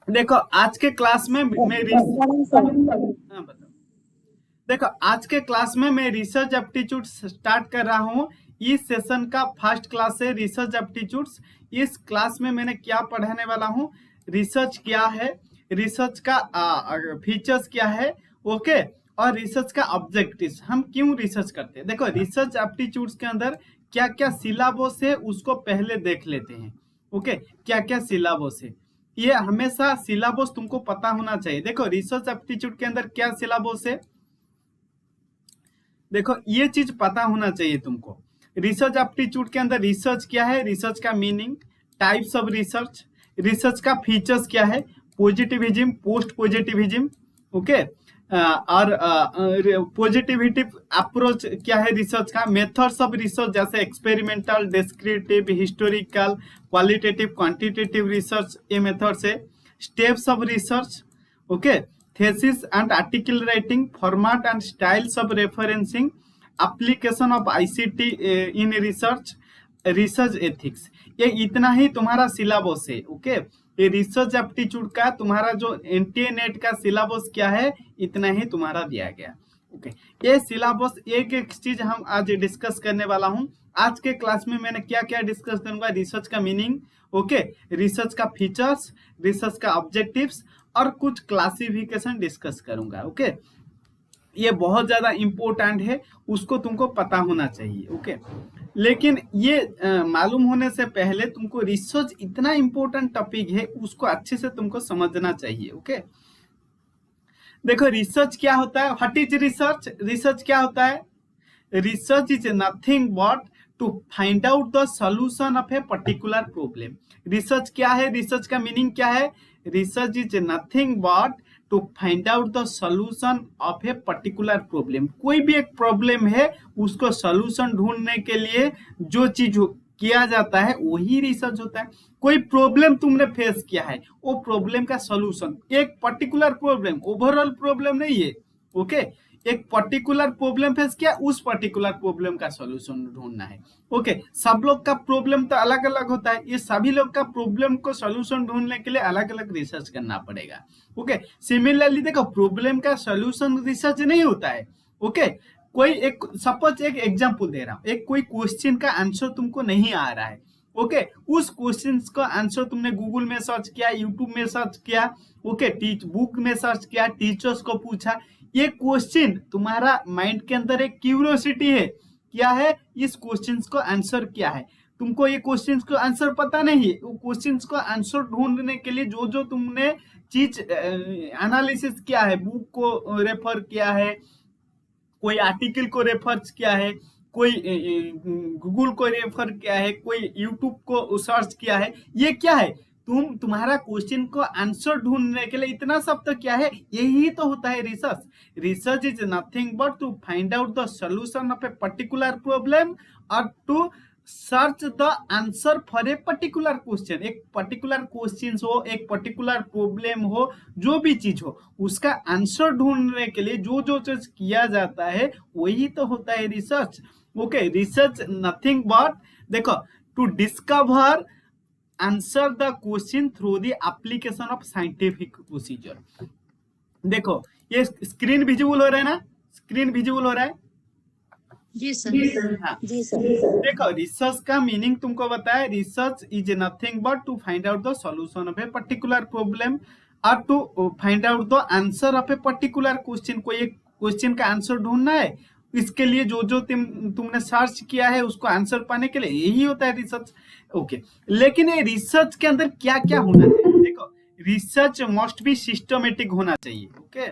देखो आज के क्लास में देखो आज के क्लास में मैं रिसर्च एप्टीट्यूड स्टार्ट कर रहा हूँ। इस सेशन का फर्स्ट क्लास है रिसर्च एप्टीट्यूड्स। इस क्लास में मैंने क्या पढ़ाने वाला हूँ, रिसर्च क्या है, रिसर्च का फीचर्स क्या है, ओके, और रिसर्च का ऑब्जेक्टिव्स, हम क्यों रिसर्च करते हैं। देखो रिसर्च एप्टीट्यूड्स के अंदर क्या क्या सिलेबस है उसको पहले देख लेते हैं। ओके, क्या क्या सिलेबस है, ये हमेशा सिलेबस तुमको पता होना चाहिए। देखो रिसर्च एप्टीट्यूड के अंदर क्या सिलेबस है, देखो ये चीज पता होना चाहिए तुमको। रिसर्च एप्टीट्यूड के अंदर रिसर्च क्या है, रिसर्च का meaning, types of research, research का फीचर्स क्या है, पॉजिटिविज्म, पोस्ट पॉजिटिविज्म, ओके, और पॉजिटिविटी अप्रोच क्या है रिसर्च का, मेथड्स ऑफ रिसर्च जैसे experimental, descriptive, historical, qualitative, quantitative research, ये मेथड्स है। Steps of research, okay, thesis and article writing, format and styles of referencing, application of ICT in research, research ethics, ये इतना ही तुम्हारा syllabus है। Okay, ये research aptitude का तुम्हारा जो एनटीए नेट का सिलेबस क्या है, इतना ही तुम्हारा दिया गया। ओके, ये सिलेबस एक एक चीज हम आज डिस्कस करने वाला हूँ। आज के क्लास में मैंने क्या क्या डिस्कस करूंगा, रिसर्च का मीनिंग, ओके, रिसर्च का फीचर्स, रिसर्च का ऑब्जेक्टिव्स और कुछ क्लासिफिकेशन डिस्कस करूंगा। ओके, ये बहुत ज्यादा इंपॉर्टेंट है, उसको तुमको पता होना चाहिए। ओके, लेकिन ये मालूम होने से पहले तुमको रिसर्च इतना इंपॉर्टेंट टॉपिक है, उसको अच्छे से तुमको समझना चाहिए। ओके, देखो रिसर्च क्या होता है, व्हाट इज रिसर्च, रिसर्च क्या होता है, research is nothing but to find out the solution of a particular problem. Research क्या है, रिसर्च का मीनिंग क्या है, research is nothing but to find out the solution of a particular problem. कोई भी एक प्रॉब्लम है, उसको सॉल्यूशन ढूंढने के लिए जो चीज किया जाता है वही रिसर्च होता है। कोई प्रॉब्लम तुमने फेस किया है, वो प्रॉब्लम का सॉल्यूशन, एक पर्टिकुलर प्रॉब्लम, ओवरऑल प्रॉब्लम नहीं है। ओके, एक पर्टिकुलर प्रॉब्लम फेस किया, उस पर्टिकुलर प्रॉब्लम का सॉल्यूशन ढूंढना है। ओके, सब लोग का प्रॉब्लम तो अलग अलग होता है, ये सभी लोग का प्रॉब्लम को सॉल्यूशन ढूंढने के लिए अलग अलग रिसर्च करना पड़ेगा। ओके, सिमिलरली देखो प्रॉब्लम का सॉल्यूशन रिसर्च नहीं होता है। ओके, कोई एक सपोज एक एग्जांपल दे रहा हूं, एक कोई क्वेश्चन का आंसर तुमको नहीं आ रहा है। ओके, उस क्वेश्चन का आंसर तुमने गूगल में सर्च किया, यूट्यूब में सर्च किया, ओके, टीच बुक में सर्च किया, टीचर्स को पूछा, ये क्वेश्चन तुम्हारा माइंड के अंदर एक क्यूरियोसिटी है, क्या है, इस क्वेश्चन को आंसर क्या है, तुमको ये क्वेश्चन को आंसर पता नहीं है। वो क्वेश्चन को आंसर ढूंढने के लिए जो जो तुमने चीज एनालिसिस किया है, बुक को रेफर किया है, कोई आर्टिकल को रेफर किया है, कोई गूगल को रेफर किया है, कोई यूट्यूब को सर्च किया है, ये क्या है, तुम्हारा क्वेश्चन को आंसर ढूंढने के लिए इतना सब तो क्या है, यही तो होता है research. Research is nothing but to find out the solution of a particular problem और to search the answer for a particular question. एक पर्टिकुलर क्वेश्चन हो, एक पर्टिकुलर प्रॉब्लम हो, जो भी चीज हो, उसका आंसर ढूंढने के लिए जो जो चीज किया जाता है वही तो होता है research. Okay, research nothing but देखो to discover answer the question through the application of scientific procedure. देखो ये स्क्रीन विजिबल हो रहा है ना, स्क्रीन विजिबल हो रहा है, जी सर। हाँ। जी सर। देखो रिसर्च का मीनिंग तुमको बताया, research is nothing but to find out the solution of a particular problem और to find out the answer of a particular question. कोई एक क्वेश्चन का आंसर ढूंढना है, इसके लिए जो जो तुमने सर्च किया है उसको आंसर पाने के लिए, यही होता है रिसर्च। ओके, लेकिन ये रिसर्च के अंदर क्या क्या होना चाहिए, देखो रिसर्च मस्ट बी सिस्टमेटिक होना चाहिए। ओके,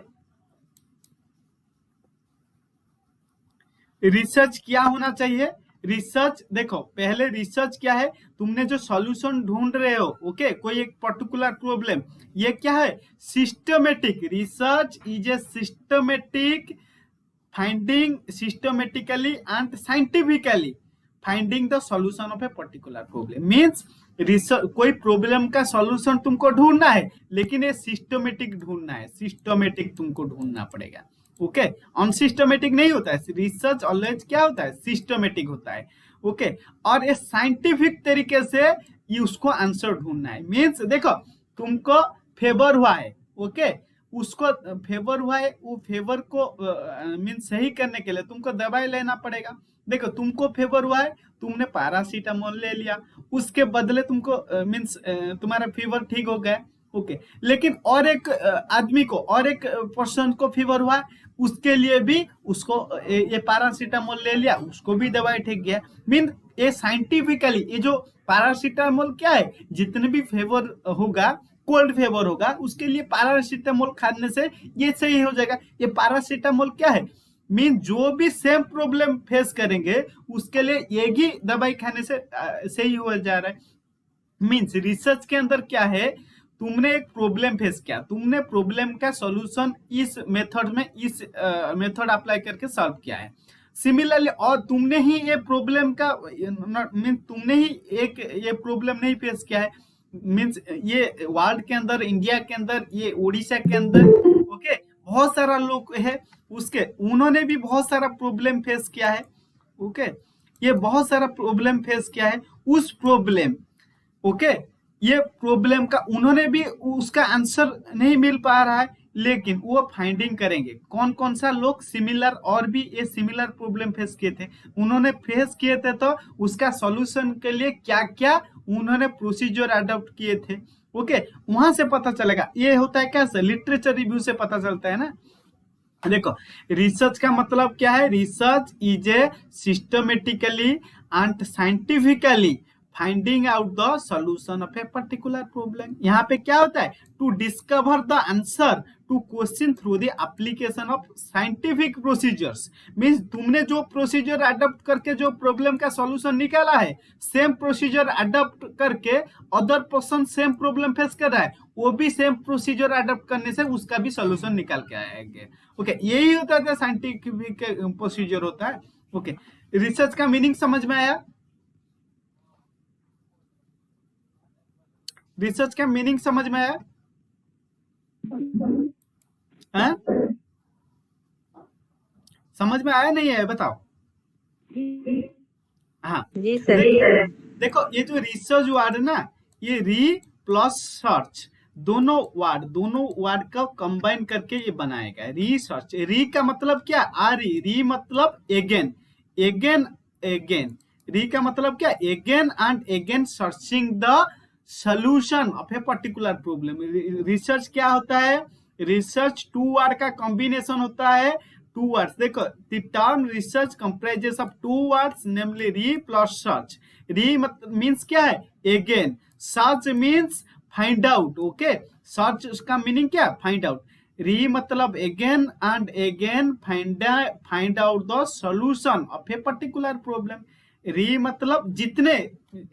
रिसर्च क्या होना चाहिए, रिसर्च देखो पहले रिसर्च क्या है, तुमने जो सॉल्यूशन ढूंढ रहे हो, ओके, कोई एक पर्टिकुलर प्रॉब्लम, ये क्या है, systematic. Research is a systematic finding, systematically and scientifically finding the solution of a particular problem. Means research कोई प्रॉब्लम का सॉल्यूशन तुमको ढूंढना है, लेकिन ये सिस्टमेटिक ढूंढना है, सिस्टमेटिक तुमको ढूंढना पड़ेगा। ओके, अनसिस्टमेटिक नहीं होता है, रिसर्च ऑलवेज क्या होता है, सिस्टमेटिक होता है। ओके, और ये साइंटिफिक तरीके से ये उसको आंसर ढूंढना है। मीन्स देखो तुमको फेवर हुआ है, ओके, उसको फेवर हुआ है, वो फेवर को मीन्स सही करने के लिए तुमको दवाई लेना पड़ेगा। देखो तुमको फेवर हुआ है, तुमने पैरासीटामोल ले लिया, उसके बदले तुमको मीन्स तुम्हारा फीवर ठीक हो गया, ओके। लेकिन और एक आदमी को, और एक पर्सन को फीवर हुआ, उसके लिए भी उसको ये पैरासीटामोल ले लिया, उसको भी दवाई ठीक गया। मीन ये साइंटिफिकली ये जो पैरासीटामोल क्या है, जितने भी फेवर होगा, कोल्ड फेवर होगा, उसके लिए पैरासीटामोल खाने से ये सही हो जाएगा। ये पैरासीटामोल क्या है, मीन जो भी सेम प्रॉब्लम फेस करेंगे उसके लिए एक ही दवाई खाने से सही हो जा रहा है। मीन्स रिसर्च के अंदर क्या है, तुमने एक प्रॉब्लम फेस किया, तुमने प्रॉब्लम का सॉल्यूशन इस मेथड में, इस मेथड अप्लाई करके सॉल्व किया है। सिमिलरली और तुमने ही ये प्रॉब्लम का मीन तुमने ही एक ये प्रॉब्लम नहीं फेस किया है, मीन्स ये वर्ल्ड के अंदर, इंडिया के अंदर, ये उड़ीसा के अंदर, ओके, बहुत सारा लोग है, उसके उन्होंने भी बहुत सारा प्रॉब्लम फेस किया है, ओके, ये बहुत सारा प्रॉब्लम फेस किया है। उस प्रॉब्लम, ओके, ये प्रॉब्लम का उन्होंने भी उसका आंसर नहीं मिल पा रहा है, लेकिन वो फाइंडिंग करेंगे कौन कौन सा लोग सिमिलर और भी ये सिमिलर प्रॉब्लम फेस किए थे, उन्होंने फेस किए थे, तो उसका सॉल्यूशन के लिए क्या क्या उन्होंने प्रोसीजर अडॉप्ट किए थे, ओके, वहां से पता चलेगा। ये होता है कैसे, लिटरेचर रिव्यू से पता चलता है ना। देखो रिसर्च का मतलब क्या है, research is a systematically and scientifically finding out the solution of a particular problem. यहाँ पे क्या होता है, to discover the answer to question through the application of scientific procedures. Means तुमने जो प्रोसीजर अडॉप्ट करके जो प्रॉब्लम का सॉल्यूशन निकाला है, सेम प्रोसीजर अडॉप्ट करके other person same problem face कर रहा है, वो भी सेम प्रोसीजर अडॉप्ट करने से उसका भी सॉल्यूशन निकाल के आएंगे, ओके। यही होता है साइंटिफिक प्रोसीजर होता है, ओके। रिसर्च का मीनिंग समझ में आया, रिसर्च का मीनिंग समझ में आया, है? समझ में आया नहीं है, बताओ। हाँ जी सर। देखो ये जो रिसर्च वर्ड ना, ये री प्लस सर्च, दोनों वर्ड का कंबाइन करके ये बनाया गया रिसर्च। री का मतलब क्या, री मतलब एगेन, एगेन एगेन, री का मतलब क्या, again and again searching the solution of a particular problem. Research क्या होता है, रिसर्च टू वर्ड का कॉम्बिनेशन होता है, टू वर्ड्स। देखो the term research comprises of two words, namely re plus search. Re means क्या है, again, search means find out, okay, search का मीनिंग क्या, फाइंड आउट। री मतलब again and again find out the solution of a particular problem. Re मतलब जितने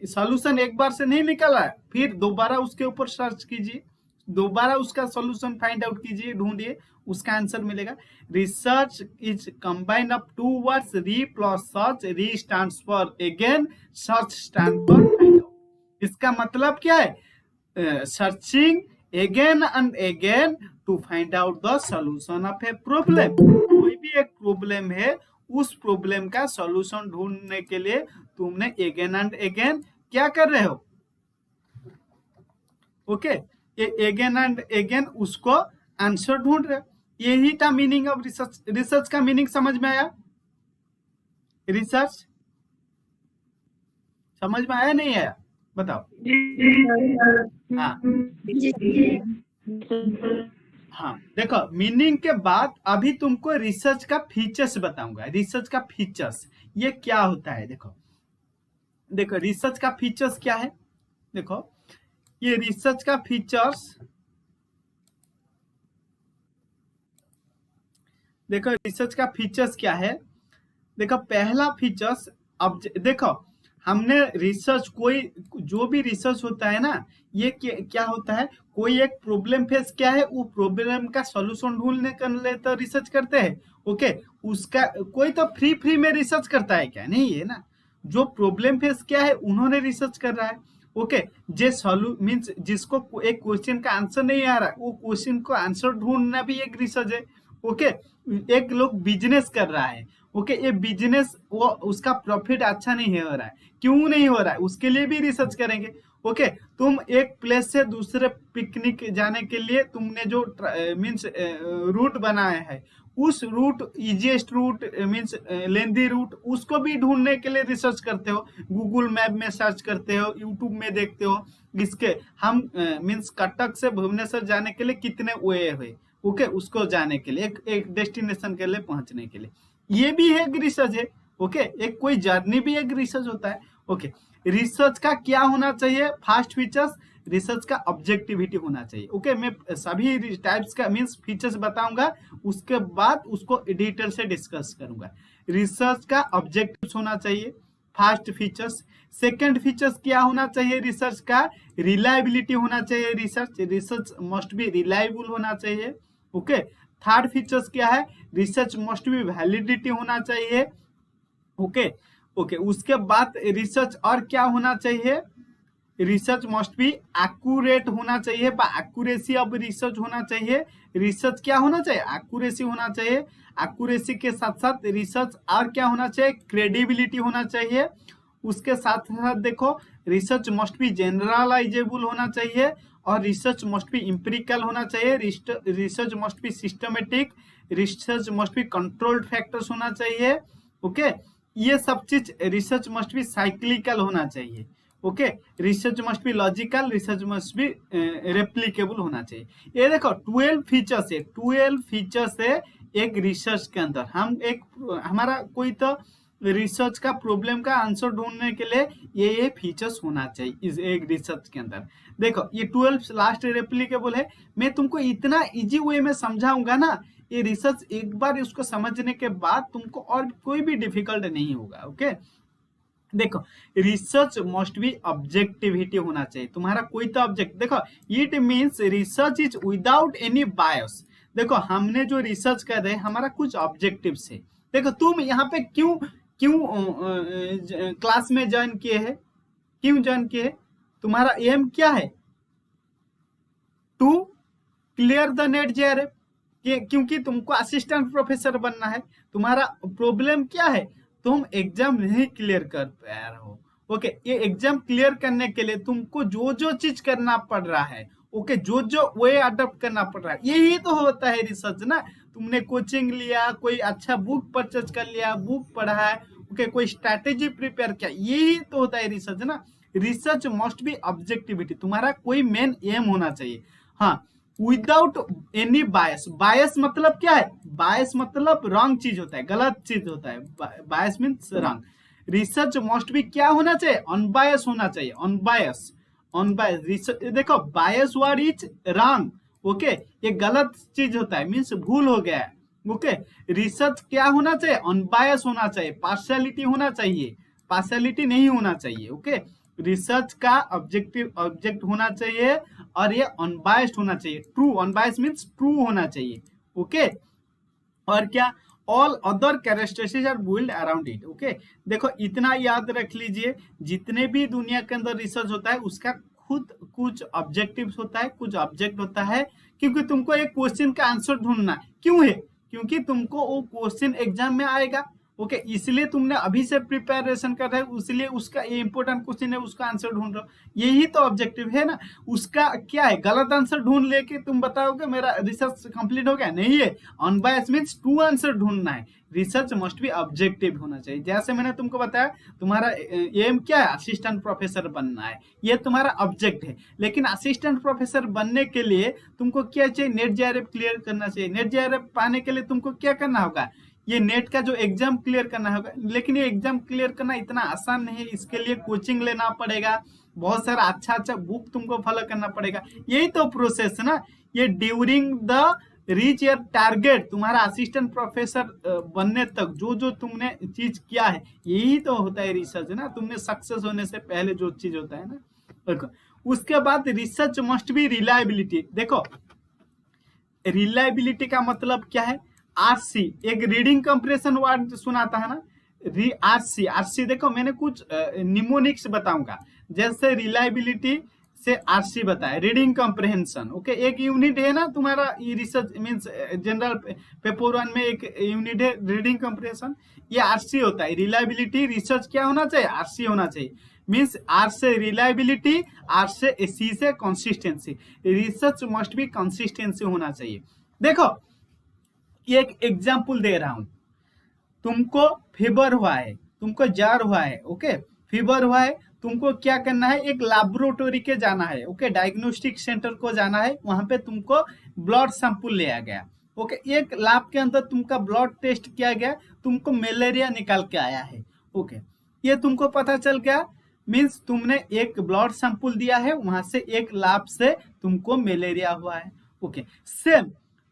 solution एक बार से नहीं निकाला है, फिर दोबारा उसके ऊपर सर्च कीजिए, दोबारा उसका सॉल्यूशन फाइंड आउट कीजिए, ढूंढिए, उसका आंसर मिलेगा। Research is combine of two words, re plus search. Re stands for again, search stand for find out. इसका मतलब क्या है, searching again and again to find out the solution of a problem. कोई भी एक problem है, उस problem का सॉल्यूशन ढूंढने के लिए तुमने एगेन एंड एगेन क्या कर रहे हो, ओके, एगेन एंड एगेन उसको आंसर ढूंढ रहे हो। यही था मीनिंग ऑफ रिसर्च। रिसर्च का मीनिंग समझ में आया, रिसर्च समझ में आया नहीं आया, बताओ। हाँ हाँ, देखो मीनिंग के बाद अभी तुमको रिसर्च का फीचर्स बताऊंगा। रिसर्च का फीचर्स ये क्या होता है, देखो देखो रिसर्च का फीचर्स क्या है, देखो ये रिसर्च का फीचर्स, देखो रिसर्च का फीचर्स क्या है। देखो पहला फीचर्स, अब देखो हमने रिसर्च, कोई जो भी रिसर्च होता है ना, ये क्या होता है, कोई एक प्रॉब्लम फेस क्या है, वो प्रॉब्लम का सॉल्यूशन ढूंढने के लिए तो रिसर्च करते हैं, ओके। उसका कोई तो फ्री में रिसर्च करता है क्या, नहीं है ना। जो प्रॉब्लम फेस क्या है उन्होंने रिसर्च कर रहा है, ओके। जे मीन्स जिसको एक क्वेश्चन का आंसर नहीं आ रहा, वो क्वेश्चन को आंसर ढूंढना भी एक रिसर्च है, ओके। एक लोग बिजनेस कर रहा है, ओके, ये बिजनेस वो उसका प्रॉफिट अच्छा नहीं हो रहा है, क्यों नहीं हो रहा है, उसके लिए भी रिसर्च करेंगे। ओके, तुम एक प्लेस से दूसरे पिकनिक जाने के लिए तुमने जो मीन्स रूट बनाया है, उस रूट, इजीएस्ट रूट मीन्स लेंदी रूट, उसको भी ढूंढने के लिए रिसर्च करते हो, गूगल मैप में सर्च करते हो, यूट्यूब में देखते हो। इसके हम मीन्स कटक से भुवनेश्वर जाने के लिए कितने वे हुए, ओके, उसको जाने के लिए एक डेस्टिनेशन के लिए पहुंचने के लिए, ये भी एक रिसर्च है। ओके, एक कोई जर्नी भी एक रिसर्च होता है। ओके, रिसर्च का क्या होना चाहिए, फास्ट फीचर्स, रिसर्च का ऑब्जेक्टिविटी होना चाहिए। ओके, मैं सभी टाइप्स का मीन्स फीचर्स बताऊंगा, उसके बाद उसको डिटेल से डिस्कस करूंगा। रिसर्च का ऑब्जेक्टिव्स होना चाहिए, फास्ट फीचर्स। सेकंड फीचर्स क्या होना चाहिए रिसर्च का, रिलायबिलिटी होना चाहिए, रिसर्च मस्ट बी रिलायबल होना चाहिए। ओके, थर्ड फीचर्स क्या है, रिसर्च मस्ट बी वैलिडिटी होना चाहिए। ओके ओके, उसके बाद रिसर्च और क्या होना चाहिए, रिसर्च मस्ट बी एक्यूरेट होना चाहिए, एक्यूरेसी ऑफ रिसर्च होना चाहिए। रिसर्च क्या होना चाहिए, एक्यूरेसी होना चाहिए। एक्यूरेसी के साथ साथ रिसर्च और क्या होना चाहिए, क्रेडिबिलिटी होना चाहिए। उसके साथ साथ देखो, रिसर्च मस्ट बी जनरलाइजेबल होना चाहिए, और रिसर्च मस्ट बी इम्पेरिकल होना चाहिए। Research must be systematic, research must be controlled factors होना चाहिए। ओके, ये सब चीज रिसर्च मस्ट बी साइक्लिकल होना चाहिए। Okay, research must be logical, research must B replicable होना चाहिए। ये देखो 12 फीचर्स है, 12 फीचर्स है एक रिसर्च के अंदर। हम एक हमारा कोई तो रिसर्च का प्रॉब्लम का आंसर ढूंढने के लिए ये फीचर्स होना चाहिए इस एक रिसर्च के अंदर। देखो ये 12 लास्ट रेप्लिकेबल है, मैं तुमको इतना इजी वे में समझाऊंगा ना, ये रिसर्च एक बार उसको समझने के बाद तुमको और कोई भी डिफिकल्ट नहीं होगा। ओके, देखो रिसर्च मस्ट बी ऑब्जेक्टिविटी होना चाहिए, तुम्हारा कोई तो ऑब्जेक्ट। देखो it means research is without any बायस। देखो हमने जो रिसर्च कर रहे हैं, हमारा कुछ ऑब्जेक्टिव्स है। देखो तुम यहाँ पे क्यों क्यों क्लास में ज्वाइन किए हैं, क्यों ज्वाइन किए हैं, तुम्हारा एम क्या है, to clear the NET JRF, क्योंकि तुमको असिस्टेंट प्रोफेसर बनना है। तुम्हारा प्रॉब्लम क्या है, तुम एग्जाम नहीं क्लियर कर पा रहे हो। ओके, ये एग्जाम क्लियर करने के लिए तुमको जो जो चीज करना पड़ रहा है, ओके, जो जो वे अडॉप्ट करना पड़ रहा है, यही तो होता है रिसर्च ना। तुमने कोचिंग लिया, कोई अच्छा बुक परचेज कर लिया, बुक पढ़ा है, ओके, कोई स्ट्रैटेजी प्रिपेयर किया, यही तो होता है रिसर्च ना। रिसर्च मस्ट बी ऑब्जेक्टिविटी, तुम्हारा कोई मेन एम होना चाहिए। हाँ, विदाउट एनी बायस। बायस मतलब क्या है, बायस मतलब रॉन्ग चीज होता है, गलत चीज होता है, बायस मीन्स रॉन्ग। रिसर्च मस्ट भी क्या होना चाहिए, अनबायस होना चाहिए, अनबायस। अनबायस रिसर्च, देखो बायस वर्ड इज रॉन्ग। ओके, ये गलत चीज होता है, मीन्स भूल हो गया है। ओके, रिसर्च क्या होना चाहिए, अनबायस होना चाहिए, पार्शियलिटी होना चाहिए, पार्शियलिटी नहीं होना चाहिए। ओके, रिसर्च का ऑब्जेक्ट होना चाहिए, और ये अनबायस्ड होना चाहिए, ट्रू, अनबायस्ड मींस ट्रू होना चाहिए। ओके, और क्या, all other characteristics are build around it. Okay, देखो इतना याद रख लीजिए, जितने भी दुनिया के अंदर रिसर्च होता है उसका खुद कुछ ऑब्जेक्टिव्स होता है, कुछ ऑब्जेक्ट होता है, क्योंकि तुमको एक क्वेश्चन का आंसर ढूंढना क्यों है, क्योंकि तुमको वो क्वेश्चन एग्जाम में आएगा। ओके, इसलिए तुमने अभी से प्रिपरेशन कर रहे हो, इसलिए उसका ये इंपॉर्टेंट क्वेश्चन है, उसका आंसर ढूंढ रहे हो, यही तो ऑब्जेक्टिव है ना। उसका क्या है, गलत आंसर ढूंढ लेके तुम बताओगे मेरा रिसर्च कंप्लीट हो गया, नहीं है। अनबायस्ड मींस ट्रू आंसर ढूंढना है। रिसर्च मस्ट बी ऑब्जेक्टिव होना चाहिए। जैसे मैंने तुमको बताया, तुम्हारा एम क्या है, असिस्टेंट प्रोफेसर बनना है, ये तुम्हारा ऑब्जेक्ट है। लेकिन असिस्टेंट प्रोफेसर बनने के लिए तुमको क्या चाहिए, नेट जेआरएफ क्लियर करना चाहिए। नेट जेआरएफ पाने के लिए तुमको क्या करना होगा, ये नेट का जो एग्जाम क्लियर करना होगा। लेकिन ये एग्जाम क्लियर करना इतना आसान नहीं है, इसके लिए कोचिंग लेना पड़ेगा, बहुत सारा अच्छा अच्छा बुक तुमको फॉलो करना पड़ेगा, यही तो प्रोसेस है ना। ये during the reach your target, तुम्हारा असिस्टेंट प्रोफेसर बनने तक जो जो तुमने चीज किया है, यही तो होता है रिसर्च ना। तुमने सक्सेस होने से पहले जो चीज होता है ना। देखो उसके बाद रिसर्च मस्ट बी रिलायबिलिटी। देखो रिलायबिलिटी का मतलब क्या है, आरसी, एक रीडिंग कंप्रेशन वर्ड सुनाता है ना, आरसी। आरसी देखो मैंने कुछ निमोनिक्स बताऊंगा, जैसे रिलायबिलिटी, से आरसी बताया, रीडिंग कॉम्प्रहेंशन। ओके, एक यूनिट है ना तुम्हारा ये रिसर्च मींस जनरल पेपर 1 में एक यूनिट है रीडिंग कॉम्प्रहेंशन, ये आरसी होता है। रिलायबिलिटी रिसर्च क्या होना चाहिए, आरसी होना चाहिए। मींस आर से रिलायबिलिटी, आर से सी से consistency, research must be consistency होना चाहिए। देखो एक एग्जांपल दे रहा हूं, तुमको फीवर हुआ है, तुमको जार हुआ है, ओके फीवर हुआ है, तुमको क्या करना है, एक लैबोरेटरी के जाना है, ओके डायग्नोस्टिक सेंटर को जाना है, वहां पे तुमको ब्लड सैंपल लिया गया, ओके एक लैब के अंदर तुमका ब्लड टेस्ट किया गया, तुमको मलेरिया निकाल के आया है, ओके ये तुमको पता चल गया, मीन्स तुमने एक ब्लड सैंपल दिया है, वहां से एक लैब से तुमको मलेरिया हुआ है, ओके सेम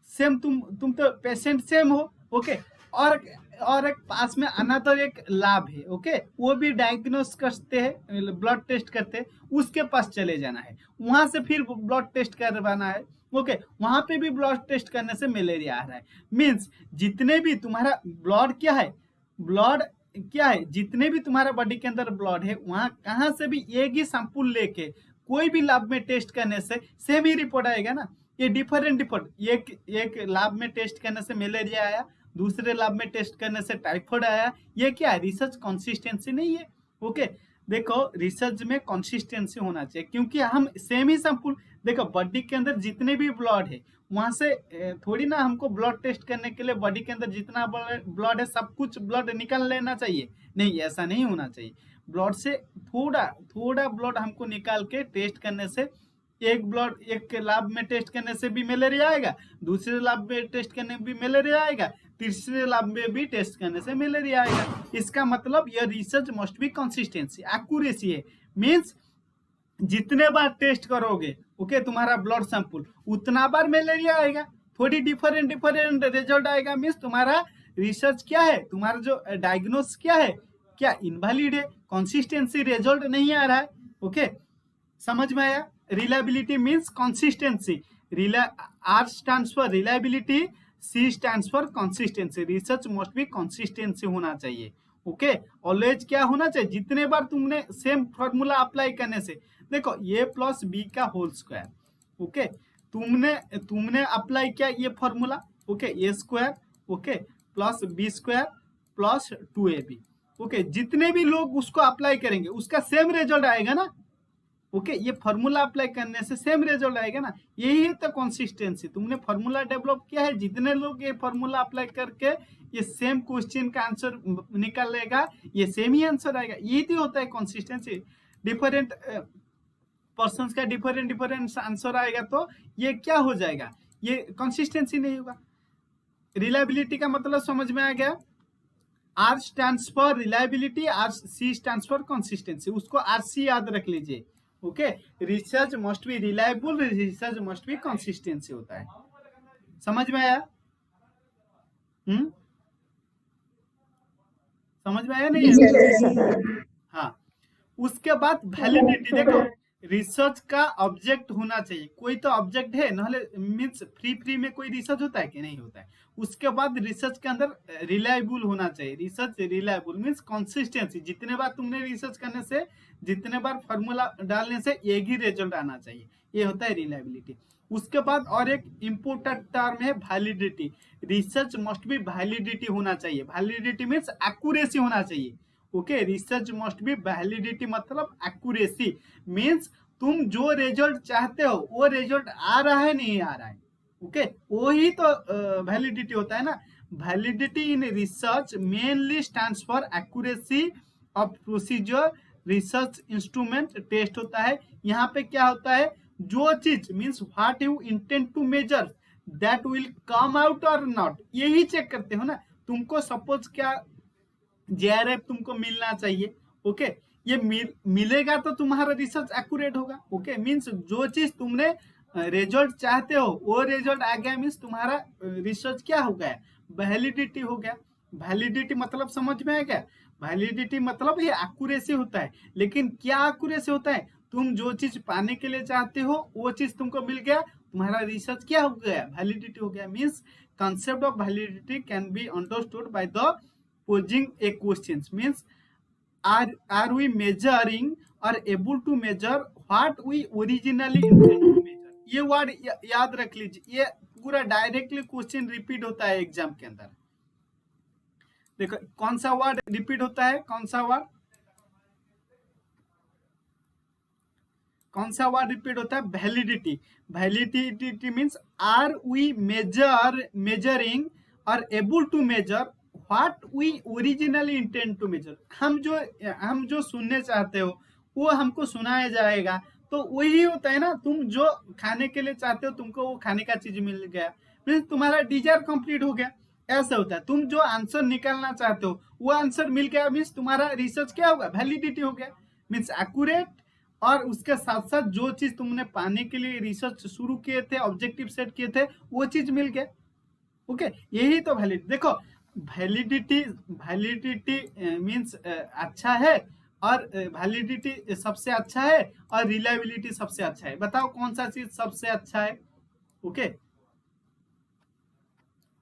सेम तुम तो पेशेंट सेम हो, ओके और एक पास में अनदर एक लैब है, ओके वो भी डायग्नोस करते हैं, ब्लड टेस्ट करते हैं, उसके पास चले जाना है, वहां से फिर ब्लड टेस्ट करवाना है, ओके वहां पे भी ब्लड टेस्ट करने से मलेरिया आ रहा है। मींस जितने भी तुम्हारा ब्लड क्या है, ब्लड क्या है, जितने भी तुम्हारा बॉडी के अंदर ब्लड है, वहां कहां से भी एक ही सैंपल लेके कोई भी लैब में टेस्ट करने से सेम ही रिपोर्ट आएगा ना। ये डिफरेंट एक लैब में टेस्ट करने से मलेरिया आया, दूसरे लैब में टेस्ट करने से टाइफाइड आया, ये क्या है, रिसर्च कंसिस्टेंसी नहीं है। ओके देखो रिसर्च में कंसिस्टेंसी होना चाहिए, क्योंकि हम सेम ही सैंपल, देखो बॉडी के अंदर जितने भी ब्लड है वहां से थोड़ी ना हमको ब्लड टेस्ट करने के लिए बॉडी के अंदर जितना ब्लड है सब कुछ ब्लड निकाल लेना चाहिए, नहीं ऐसा नहीं होना चाहिए। ब्लड से थोड़ा थोड़ा ब्लड हमको निकाल के टेस्ट करने से, एक लैब में टेस्ट करने से भी मलेरिया आएगा, दूसरे लैब में टेस्ट करने भी मलेरिया आएगा, तीसरे लैब में भी टेस्ट करने से मलेरिया आएगा। इसका मतलब यह research must be consistency, accuracy है। मींस जितने बार टेस्ट करोगे ओके तुम्हारा ब्लड सैंपल उतना बार मलेरिया आएगा, थोड़ी डिफरेंट रिजल्ट आएगा। मींस तुम्हारा रिसर्च क्या है, तुम्हारा जो डायग्नोस क्या है, क्या इनवैलिड है, कंसिस्टेंसी रिजल्ट नहीं आ रहा है। ओके समझ में आया। Reliability means consistency, R stands for reliability, C stands for consistency. Research must be consistency होना चाहिए। ओके ऑलवेज क्या होना चाहिए, जितने बार तुमने सेम फॉर्मूला अप्लाई करने से, देखो ए प्लस बी का होल स्क्वायर, ओके तुमने अप्लाई किया ये formula, okay A square okay plus B square plus 2ab, okay जितने भी लोग उसको अप्लाई करेंगे उसका सेम रिजल्ट आएगा ना। ओके ये फॉर्मूला अप्लाई करने से सेम रिजल्ट आएगा ना, यही तो कंसिस्टेंसी। तुमने फॉर्मूला डेवलप किया है, जितने लोग ये फॉर्मूला अप्लाई करके ये सेम क्वेश्चन का आंसर निकालेगा, ये सेम ही आंसर आएगा, यही तो होता है कंसिस्टेंसी। डिफरेंट पर्संस का डिफरेंट आंसर आएगा तो ये क्या हो जाएगा, ये कंसिस्टेंसी नहीं होगा। रिलायबिलिटी का मतलब समझ में आ गया, R stands for reliability, R C stands for consistency, उसको आरसी याद रख लीजिए। Okay research must be reliable, research must be consistency होता है। समझ में आया? समझ में आया नहीं? हाँ उसके बाद वैलिडिटी, देखो रिसर्च का ऑब्जेक्ट होना चाहिए, कोई तो ऑब्जेक्ट है, नहले मींस फ्री में कोई रिसर्च होता है कि नहीं होता है। उसके बाद रिसर्च के अंदर रिलायबल होना चाहिए, रिसर्च रिलायबल मींस कंसिस्टेंसी, जितने बार तुमने रिसर्च करने से, जितने बार फॉर्मूला डालने से एक ही रिजल्ट आना चाहिए, ये होता है रिलायबिलिटी। उसके बाद और एक इम्पोर्टेंट टर्म है validity, research must B validity होना चाहिए। वैलिडिटी मींस एक्यूरेसी होना चाहिए। Okay research must B validity मतलब एक्यूरेसी, मींस तुम जो रिजल्ट चाहते हो वो रिजल्ट आ रहा है नहीं आ रहा है, ओके वो ही तो वैलिडिटी होता है ना। Validity in research mainly stands for accuracy of procedure, research instrument test होता है। यहाँ पे क्या होता है, जो चीज means what you intend to measure that will come out और नॉट, यही चेक करते हो ना। तुमको सपोज क्या जेआरएफ तुमको मिलना चाहिए, ओके ये मिलेगा तो तुम्हारा रिसर्च एक्यूरेट होगा। ओके मींस जो चीज तुमने रिजल्ट चाहते हो वो रिजल्ट आ गया, मींस तुम्हारा रिसर्च क्या हो गया, वैलिडिटी हो गया। वैलिडिटी मतलब समझ में आ गया, वैलिडिटी मतलब ये एक्यूरेसी होता है। लेकिन क्या एक्यूरेसी होता है, तुम जो चीज पाने के लिए चाहते हो वो चीज तुमको मिल गया, तुम्हारा रिसर्च क्या हो गया, वैलिडिटी हो गया। Means concept of validity can be understood by the posing a questions, means are we measuring or able to measure what we originally intend to measure. ये वर्ड याद रख लीजिए, ये पूरा डायरेक्टली क्वेश्चन रिपीट होता है एग्जाम के अंदर। देखो कौन सा वर्ड रिपीट होता है, कौन सा वर्ड रिपीट होता है? Validity. Validity means are we measuring और able to measure what we originally intend to measure. हम जो सुनने चाहते हो वो हमको सुनाया जाएगा, तो वही होता है ना, तुम जो खाने के लिए चाहते हो तुमको वो खाने का चीज मिल गया, मीन्स तुम्हारा डिजायर कंप्लीट हो गया। ऐसा होता है, तुम जो आंसर निकालना चाहते हो वो आंसर मिल गया, मीन्स तुम्हारा रिसर्च क्या होगा? वैलिडिटी हो गया, मीन्स एक्यूरेट। और उसके साथ साथ जो चीज तुमने पाने के लिए रिसर्च शुरू किए थे, ऑब्जेक्टिव सेट किए थे, वो चीज मिल गया। ओके, यही तो वैलिडिटी। देखो वैलिडिटी मीन्स अच्छा है, और वैलिडिटी सबसे अच्छा है, और रिलायबिलिटी सबसे अच्छा है। बताओ कौन सा चीज सबसे अच्छा है? ओके,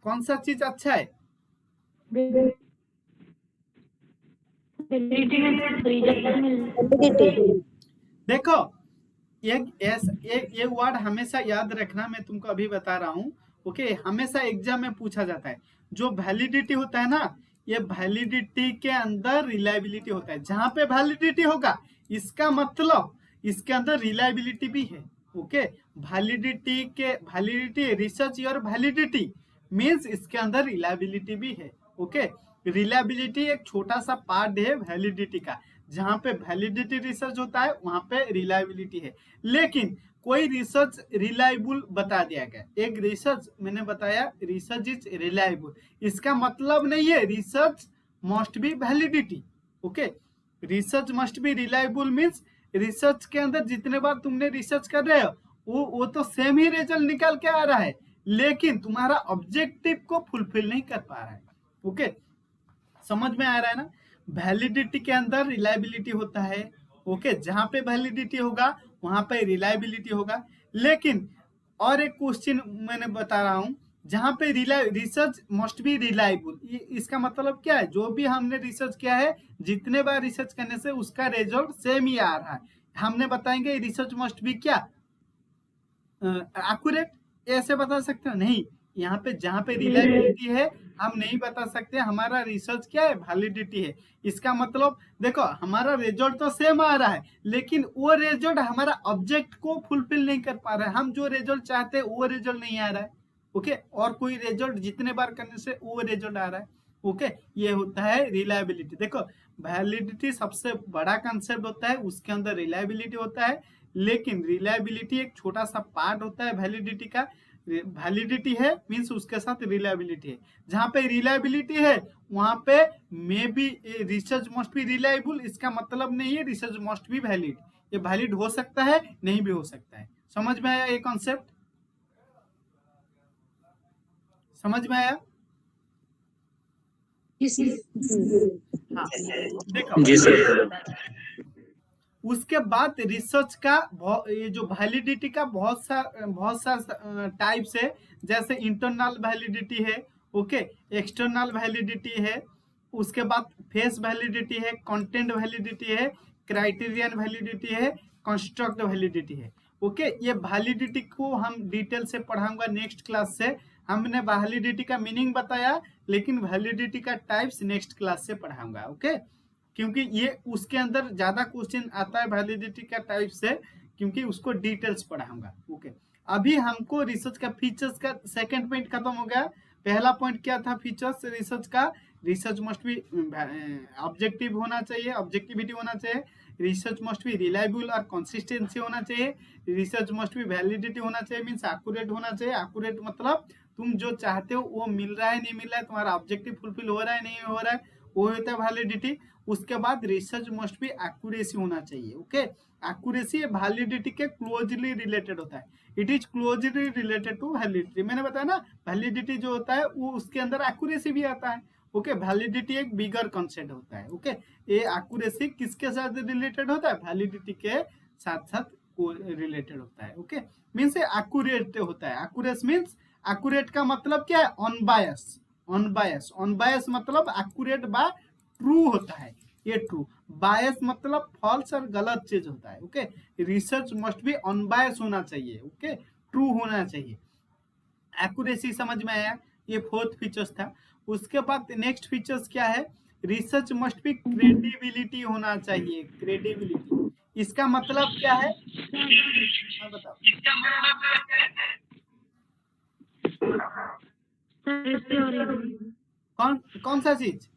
कौन सा चीज अच्छा है? देखो एक वर्ड हमेशा याद रखना, मैं तुमको अभी बता रहा हूँ। ओके, हमेशा एग्जाम में पूछा जाता है। जो वैलिडिटी होता है ना, ये वैलिडिटी के अंदर रिलायबिलिटी होता है। जहां पे वैलिडिटी होगा इसका मतलब इसके अंदर रिलायबिलिटी भी है। Okay, validity research your validity means इसके अंदर रिलायबिलिटी भी है। ओके, रिलायबिलिटी एक छोटा सा पार्ट है वैलिडिटी का। जहां पे वैलिडिटी रिसर्च होता है वहां पे रिलायबिलिटी है। लेकिन कोई रिसर्च रिलायबल बता दिया गया, एक रिसर्च मैंने बताया रिसर्च इज रिलायबल, इसका मतलब नहीं है research must B validity. Okay, research must be reliable means research के अंदर जितने बार तुमने रिसर्च कर रहे हो वो तो सेम ही रिजल्ट निकल के आ रहा है, लेकिन तुम्हारा ऑब्जेक्टिव को फुलफिल नहीं कर पा रहा है। ओके, समझ में आ रहा है ना? वैलिडिटी के अंदर रिलायबिलिटी होता है। ओके, जहां पे वैलिडिटी होगा वहां पे रिलायबिलिटी होगा। लेकिन और एक क्वेश्चन मैंने बता रहा हूं, जहां पे रिसर्च मस्ट बी रिलायबल, इसका मतलब क्या है? जो भी हमने रिसर्च किया है, जितने बार रिसर्च करने से उसका रिजल्ट सेम ही आ रहा है, हमने बताएंगे रिसर्च मस्ट बी क्या एक्यूरेट, ऐसे बता सकते हो? नहीं, यहाँ पे जहाँ पे रिलायबिलिटी है हम नहीं बता सकते हमारा रिसर्च क्या है, वैलिडिटी है। इसका मतलब देखो हमारा रिजल्ट तो सेम आ रहा है, लेकिन वो रिजल्ट हमारा ऑब्जेक्ट को फुलफिल नहीं कर पा रहा है। हम जो रिजल्ट चाहते हैं वो रिजल्ट नहीं आ रहा है। ओके, और कोई रिजल्ट जितने बार करने से वो रिजल्ट आ रहा है। ओके, ये होता है रिलायबिलिटी। देखो वैलिडिटी सबसे बड़ा कंसेप्ट होता है, उसके अंदर रिलायबिलिटी होता है, लेकिन रिलायबिलिटी एक छोटा सा पार्ट होता है वैलिडिटी का। वैलिडिटी है मीन्स उसके साथ रिलायबिलिटी है। जहां पे रिलायबिलिटी है वहां पे may be research must be reliable, इसका मतलब नहीं है रिसर्च मस्ट बी वैलिड। ये वैलिड हो सकता है, नहीं भी हो सकता है। समझ में आया ये कॉन्सेप्ट? समझ में आया? हाँ, देखो जी सर। उसके बाद रिसर्च का ये जो वैलिडिटी का बहुत सा टाइप्स है। जैसे इंटरनल वैलिडिटी है, ओके, एक्सटर्नल वैलिडिटी है, उसके बाद फेस वैलिडिटी है, कंटेंट वैलिडिटी है, क्राइटेरियन वैलिडिटी है, कंस्ट्रक्ट वैलिडिटी है। ओके, ये वैलिडिटी को हम डिटेल से पढ़ाऊंगा नेक्स्ट क्लास से। हमने वैलिडिटी का मीनिंग बताया, लेकिन वैलिडिटी का टाइप्स नेक्स्ट क्लास से पढ़ाऊंगा। ओके, क्योंकि ये उसके अंदर ज्यादा क्वेश्चन आता है वैलिडिटी का टाइप से, क्योंकि उसको डिटेल्स पढ़ाऊंगा। ओके, अभी हमको रिसर्च का फीचर्स का सेकंड पॉइंट खत्म हो गया। पहला पॉइंट क्या था फीचर्स रिसर्च का? रिसर्च मस्ट बी ऑब्जेक्टिव होना चाहिए, ऑब्जेक्टिविटी होना चाहिए। रिसर्च मस्ट बी रिलायबल और कंसिस्टेंसी होना चाहिए। रिसर्च मस्ट बी वैलिडिटी होना चाहिए, मीन्स एक्यूरेट होना चाहिए। एक्यूरेट मतलब तुम जो चाहते हो वो मिल रहा है नहीं मिल रहा है, तुम्हारा ऑब्जेक्टिव फुलफिल हो रहा है नहीं हो रहा है, वो होता है वैलिडिटी। उसके बाद रिसर्च मस्ट बी एक्यूरेसी होना चाहिए। ओके, एक्यूरेसी वैलिडिटी के क्लोजली रिलेटेड होता है। It is closely related to validity. मैंने बताया ना, वैलिडिटी जो होता है वो उसके अंदर एक्यूरेसी भी आता है। ओके, वैलिडिटी एक बिगर कॉन्सेप्ट होता है। ओके, ये एक्यूरेसी किसके साथ रिलेटेड होता है? वैलिडिटी के साथ साथ रिलेटेड होता है। ओके, मीन्स एक्यूरेट होता है। एक्यूरेस मीन्स, एक्यूरेट का मतलब क्या है? अनबायस। अनबायस मतलब एक्यूरेट बा ट्रू होता है। ये ट्रू। बायस मतलब फॉल्स और गलत चीज होता है। Okay, research must be unbias होना चाहिए। ओके, ट्रू होना चाहिए। एक्यूरेसी समझ में आया, ये फोर्थ फीचर्स था। उसके बाद नेक्स्ट फीचर्स क्या है, रिसर्च मस्ट बी क्रेडिबिलिटी होना चाहिए। क्रेडिबिलिटी इसका मतलब क्या है, हाँ बताओ। कौन कौन सा चीज,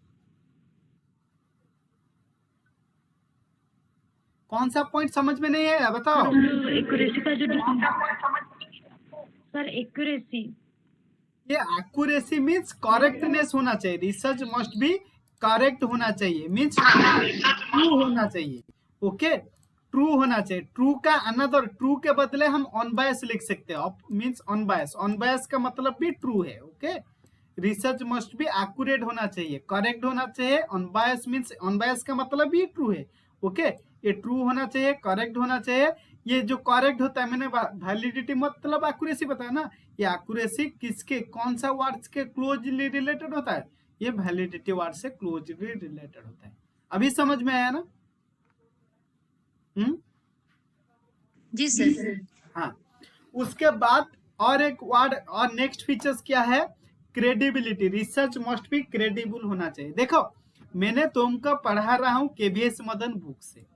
कौन सा पॉइंट समझ में नहीं है बताओ। एक्यूरेसी का जो सर एक्यूरेसी ये एक्यूरेसी मीन्स करेक्टनेस होना चाहिए। रिसर्च मस्ट बी करेक्ट होना चाहिए, मीन्स ट्रू होना चाहिए। ओके, ट्रू होना चाहिए। ट्रू का अनदर, ट्रू के बदले हम अनबायस लिख सकते हैं, मीन्स अनबायस। अनबायस का मतलब भी ट्रू है। Okay, research must be accurate होना चाहिए, करेक्ट होना चाहिए। अनबायस मीन्स, अनबायस का मतलब भी ट्रू है। ओके, ये ट्रू होना चाहिए, करेक्ट होना चाहिए। ये जो करेक्ट होता है, मैंने वैलिडिटी मतलब एक्यूरेसी बताया ना, ये एक्यूरेसी किसके, कौन सा वर्ड्स के क्लोजली रिलेटेड होता है, ये वैलिडिटी वर्ड से क्लोजली रिलेटेड होता है। अभी समझ में आया ना? जी सर। हाँ, उसके बाद और एक वर्ड और नेक्स्ट फीचर्स क्या है, credibility. Research must B credible होना चाहिए। देखो, मैंने तुमको पढ़ा रहा हूँ केवीएस मदन बुक से,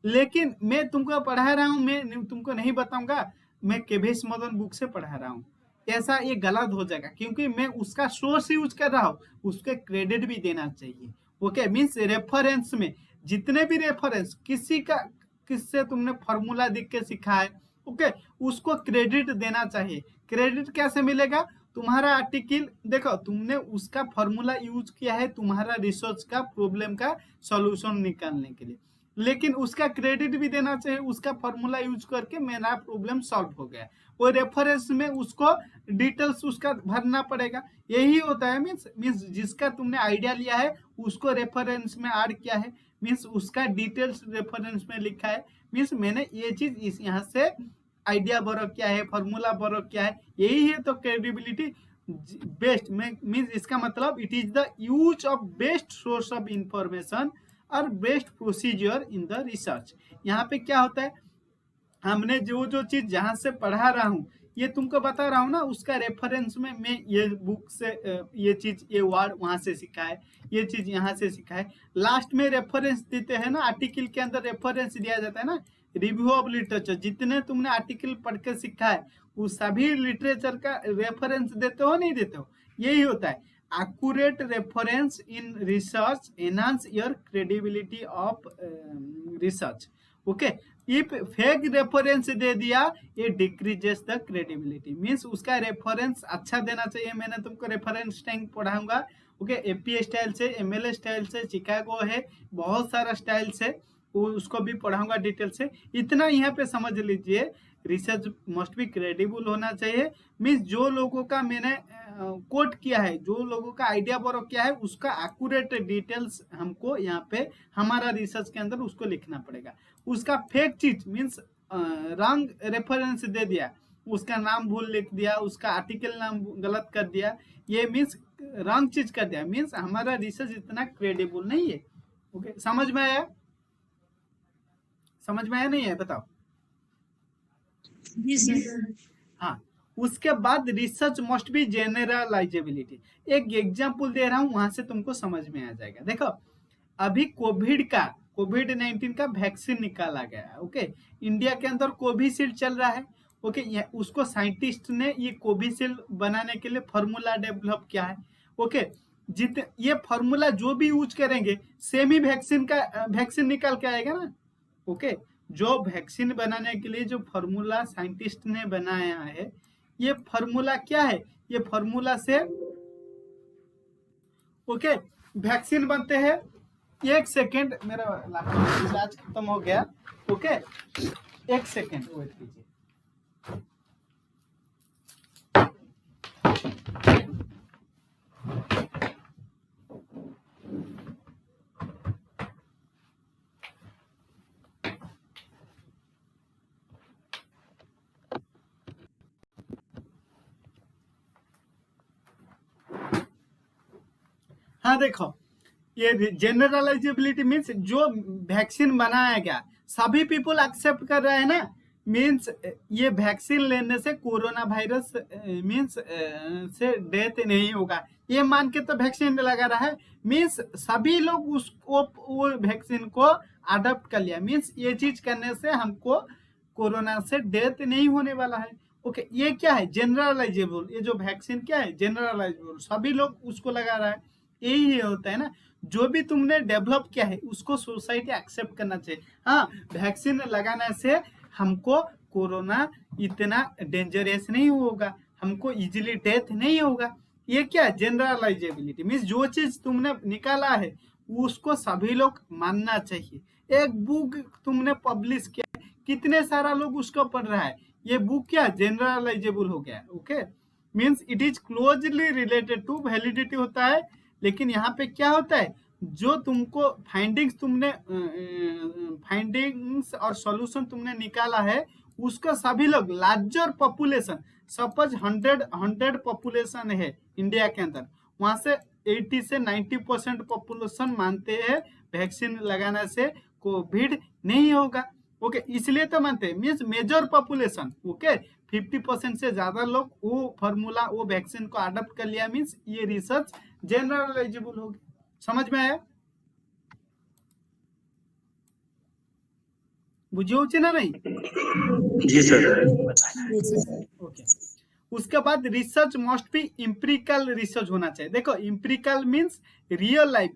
लेकिन मैं तुमको पढ़ा रहा हूँ, मैं तुमको नहीं बताऊंगा मैं केवीएस मदन बुक से पढ़ा रहा हूँ। ऐसा ये गलत हो जाएगा, क्योंकि मैं उसका सोर्स यूज कर रहा हूँ, उसके क्रेडिट भी देना चाहिए। ओके, मीन्स रेफरेंस में जितने भी रेफरेंस, किसी का, किससे तुमने फॉर्मूला देख के सीखा है, ओके, उसको क्रेडिट देना चाहिए। क्रेडिट कैसे मिलेगा, तुम्हारा आर्टिकल देखो, तुमने उसका फॉर्मूला यूज किया है तुम्हारा रिसर्च का प्रॉब्लम का सॉल्यूशन निकालने के लिए, लेकिन उसका क्रेडिट भी देना चाहिए। उसका फॉर्मूला यूज करके मेरा प्रॉब्लम सॉल्व हो गया, वो रेफरेंस में उसको डिटेल्स उसका भरना पड़ेगा। यही होता है, मीन्स मीन्स जिसका तुमने आइडिया लिया है उसको रेफरेंस में ऐड किया है, मीन्स उसका डिटेल्स रेफरेंस में लिखा है, मीन्स मैंने ये चीज इस यहाँ से आइडिया बोरो किया है, फॉर्मूला बोरो किया है, यही है। तो क्रेडिबिलिटी बेस्ट में मीन्स इसका मतलब it is the use of best source of information और best procedure in the research. यहाँ पे क्या होता है, हमने जो जो चीज जहां से पढ़ा रहा हूँ, ये तुमको बता रहा हूँ ना, उसका रेफरेंस में मैं ये बुक से ये चीज, ये वर्ड वहां से सीखा है, ये चीज यहाँ से सीखा है। लास्ट में रेफरेंस देते हैं ना, आर्टिकल के अंदर रेफरेंस दिया जाता है ना, रिव्यू ऑफ लिटरेचर। जितने तुमने आर्टिकल पढ़ के सीखा है वो सभी लिटरेचर का रेफरेंस देते हो, नहीं देते हो, यही होता है। accurate reference in research enhance your credibility of research. Okay, if fake reference दे दिया, ये डिक्रीजेस द क्रेडिबिलिटी। मीन्स उसका रेफरेंस अच्छा देना चाहिए। मैंने तुमको रेफरेंस टैंक पढ़ाऊंगा, ओके, एपी स्टाइल से, एमएल स्टाइल से, चिकागो है, बहुत सारा स्टाइल से, उसको भी पढ़ाऊंगा डिटेल से। इतना यहाँ पे समझ लीजिए, रिसर्च मस्ट बी क्रेडिबल होना चाहिए। मीन्स जो लोगों का मैंने कोट किया है, जो लोगों का आइडिया बोरो किया है, उसका एक्यूरेट डिटेल्स हमको यहाँ पे हमारा रिसर्च के अंदर उसको लिखना पड़ेगा। उसका फेक चीज मीन्स रॉन्ग रेफरेंस दे दिया, उसका नाम भूल लिख दिया, उसका आर्टिकल नाम गलत कर दिया, ये मीन्स रॉन्ग चीज कर दिया, मीन्स हमारा रिसर्च इतना क्रेडिबल नहीं है। ओके, समझ में आया? समझ में आया नहीं है बताओ? जी सर। हाँ, उसके बाद रिसर्च मस्ट बी जेनरलाइजेबिलिटी। एक एग्जांपल दे रहा हूं, वहां से तुमको समझ में आ जाएगा। देखो, अभी कोविड-19 का वैक्सीन निकाला गया है। ओके, इंडिया के अंदर कोविशील्ड चल रहा है। ओके, उसको साइंटिस्ट ने ये कोविशील्ड बनाने के लिए फॉर्मूला डेवलप किया है। ओके, ये फॉर्मूला जो भी यूज करेंगे सेम ही वैक्सीन निकाल के आएगा ना। ओके, जो वैक्सीन बनाने के लिए जो फॉर्मूला साइंटिस्ट ने बनाया है, ये फॉर्मूला क्या है, ये फॉर्मूला से ओके वैक्सीन बनते हैं। एक सेकेंड, मेरा रिचार्ज खत्म हो गया। ओके, एक सेकेंड वेट कीजिए। हाँ देखो, ये जनरलाइजेबिलिटी मीन्स जो वैक्सीन बनाया गया सभी पीपल एक्सेप्ट कर रहे हैं ना, मीन्स ये वैक्सीन लेने से कोरोना वायरस मीन्स से डेथ नहीं होगा, ये मान के तो वैक्सीन लगा रहा है, मीन्स सभी लोग उसको वो वैक्सीन को अडॉप्ट कर लिया, मीन्स ये चीज करने से हमको कोरोना से डेथ नहीं होने वाला है। ओके, ये क्या है जनरलाइजेबल, ये जो वैक्सीन क्या है जनरलाइजेबल, सभी लोग उसको लगा रहा है, यही होता है ना, जो भी तुमने डेवलप किया है उसको सोसाइटी एक्सेप्ट करना चाहिए। हाँ, वैक्सीन लगाने से हमको कोरोना इतना डेंजरस नहीं होगा, हमको इजीली डेथ नहीं होगा, ये क्या जनरलाइजेबिलिटी मीन्स जो चीज तुमने निकाला है उसको सभी लोग मानना चाहिए। एक बुक तुमने पब्लिश किया, कितने सारा लोग उसको पढ़ रहा है, ये बुक क्या जनरलाइजेबल हो गया। Okay, means it is closely related to validity होता है, लेकिन यहाँ पे क्या होता है जो तुमको फाइंडिंग्स और सॉल्यूशन तुमने निकाला है उसका सभी लोग लार्जर पॉपुलेशन, सपोज 100 पॉपुलेशन है इंडिया के अंदर, वहां से 80 से 90% पॉपुलेशन मानते हैं वैक्सीन लगाने से कोविड नहीं होगा। ओके, इसलिए तो मानते हैं, मीन्स मेजर पॉपुलेशन। ओके, 50% से ज्यादा लोग वो फॉर्मूला वो वैक्सीन को अडॉप्ट कर लिया, मीन्स ये रिसर्च जनरलाइजेबल हो गया। समझ में आया? बुझे ना नहीं? जी सर। ओके, उसके बाद research must B empirical research होना चाहिए। देखो empirical means real life,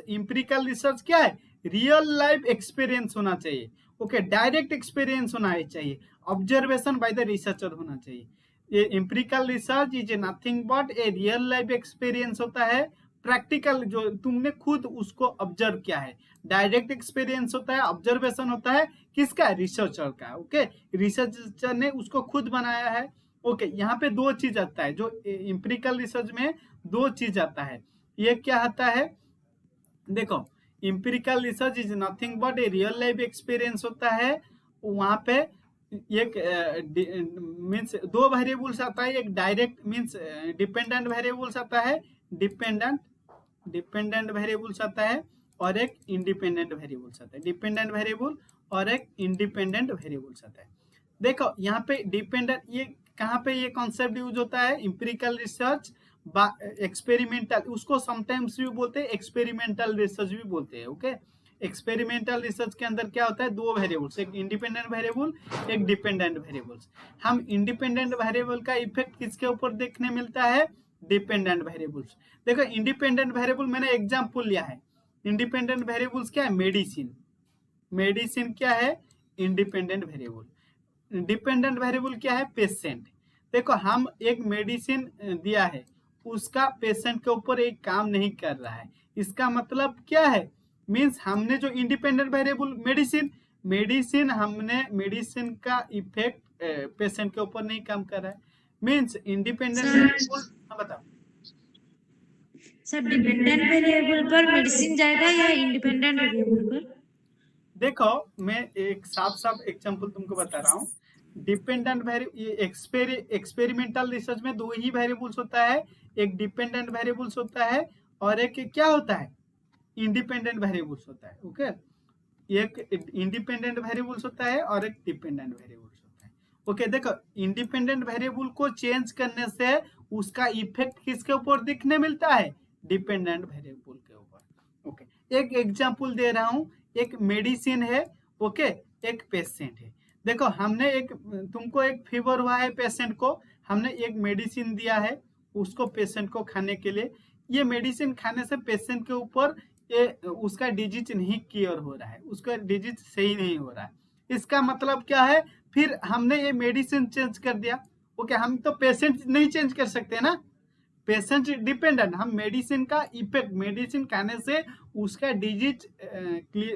empirical research क्या है रियल लाइफ एक्सपीरियंस होना चाहिए। ओके, डायरेक्ट एक्सपीरियंस होना चाहिए, ऑब्जर्वेशन बाय द रिसर्चर होना चाहिए। ये empirical research is nothing but a real life experience होता है, प्रैक्टिकल जो तुमने खुद उसको ऑब्जर्व किया है। डायरेक्ट एक्सपीरियंस होता है, ऑब्जर्वेशन होता है किसका रिसर्चर का। ओके, रिसर्चर ने उसको खुद बनाया है। ओके, यहाँ पे दो चीज आता है, जो इम्पिरिकल रिसर्च में दो चीज आता है। ये क्या आता है देखो, empirical research is nothing but a real life experience होता है, वहां पे एक मीन्स दो वेरिएबल्स आता है, एक डायरेक्ट मीन्स डिपेंडेंट वेरिएबल्स आता है, डिपेंडेंट वेरिएबल्स आता है, और एक इंडिपेंडेंट वेरिएबल्स आता है, डिपेंडेंट वेरिएबल और एक इंडिपेंडेंट वेरिएबल्स आता है। देखो यहाँ पे डिपेंडेंट, ये कहाँ पे ये कॉन्सेप्ट यूज होता है इम्पिरिकल रिसर्च, एक्सपेरिमेंटल, उसको समटाइम्स भी बोलते हैं एक्सपेरिमेंटल रिसर्च भी बोलते हैं। ओके, एक्सपेरिमेंटल रिसर्च के अंदर क्या होता है दो वेरिएबल्स, एक इंडिपेंडेंट वेरिएबल एक डिपेंडेंट वेरिएबल्स। हम इंडिपेंडेंट वेरिएबल का इफेक्ट किसके ऊपर देखने मिलता है डिपेंडेंट वेरिएबल्स। देखो इंडिपेंडेंट वेरिएबल मैंने एग्जांपल लिया है, इंडिपेंडेंट वेरिएबल्स क्या है मेडिसिन, मेडिसिन क्या है इंडिपेंडेंट वेरिएबल, डिपेंडेंट वेरिएबल क्या है पेशेंट। देखो हम एक मेडिसिन दिया है, उसका पेशेंट के ऊपर एक काम नहीं कर रहा है, इसका मतलब क्या है मीन्स हमने जो इंडिपेंडेंट वेरिएबल मेडिसिन हमने मेडिसिन का इफेक्ट पेशेंट के ऊपर नहीं काम कर रहा है, मीन्स इंडिपेंडेंट वेरिएबल। बताओ सर, डिपेंडेंट वेरिएबल पर मेडिसिन जाएगा या इंडिपेंडेंट वेरिएबल पर? देखो मैं एक साफ एग्जांपल तुमको बता रहा हूँ। डिपेंडेंट वेरिएबल एक्सपेरिमेंटल रिसर्च में दो ही वेरिएबल्स होता है, एक डिपेंडेंट वेरिएबल्स होता है और एक क्या होता है इंडिपेंडेंट वेरिएबल्स होता है। ओके, एक इंडिपेंडेंट वेरिएबल्स होता है और एक डिपेंडेंट वेरिएबल्स होता है। ओके, देखो इंडिपेंडेंट वेरिएबल को चेंज करने से उसका इफेक्ट किसके ऊपर दिखने मिलता है डिपेंडेंट वेरिएबल के ऊपर। ओके, एक एग्जांपल दे रहा हूँ, एक मेडिसिन है, ओके, एक पेशेंट है। देखो हमने एक तुमको एक फीवर हुआ है पेशेंट को, हमने एक मेडिसिन दिया है उसको पेशेंट को खाने के लिए, ये मेडिसिन खाने से पेशेंट के ऊपर ये उसका डिजीज नहीं क्योर हो रहा है, उसका डिजीज सही नहीं हो रहा है, इसका मतलब क्या है फिर हमने ये मेडिसिन चेंज कर दिया। ओके, हम तो पेशेंट नहीं चेंज कर सकते ना, पेशेंट डिपेंडेंट, हम मेडिसिन का इफेक्ट मेडिसिन खाने से उसका डिजीज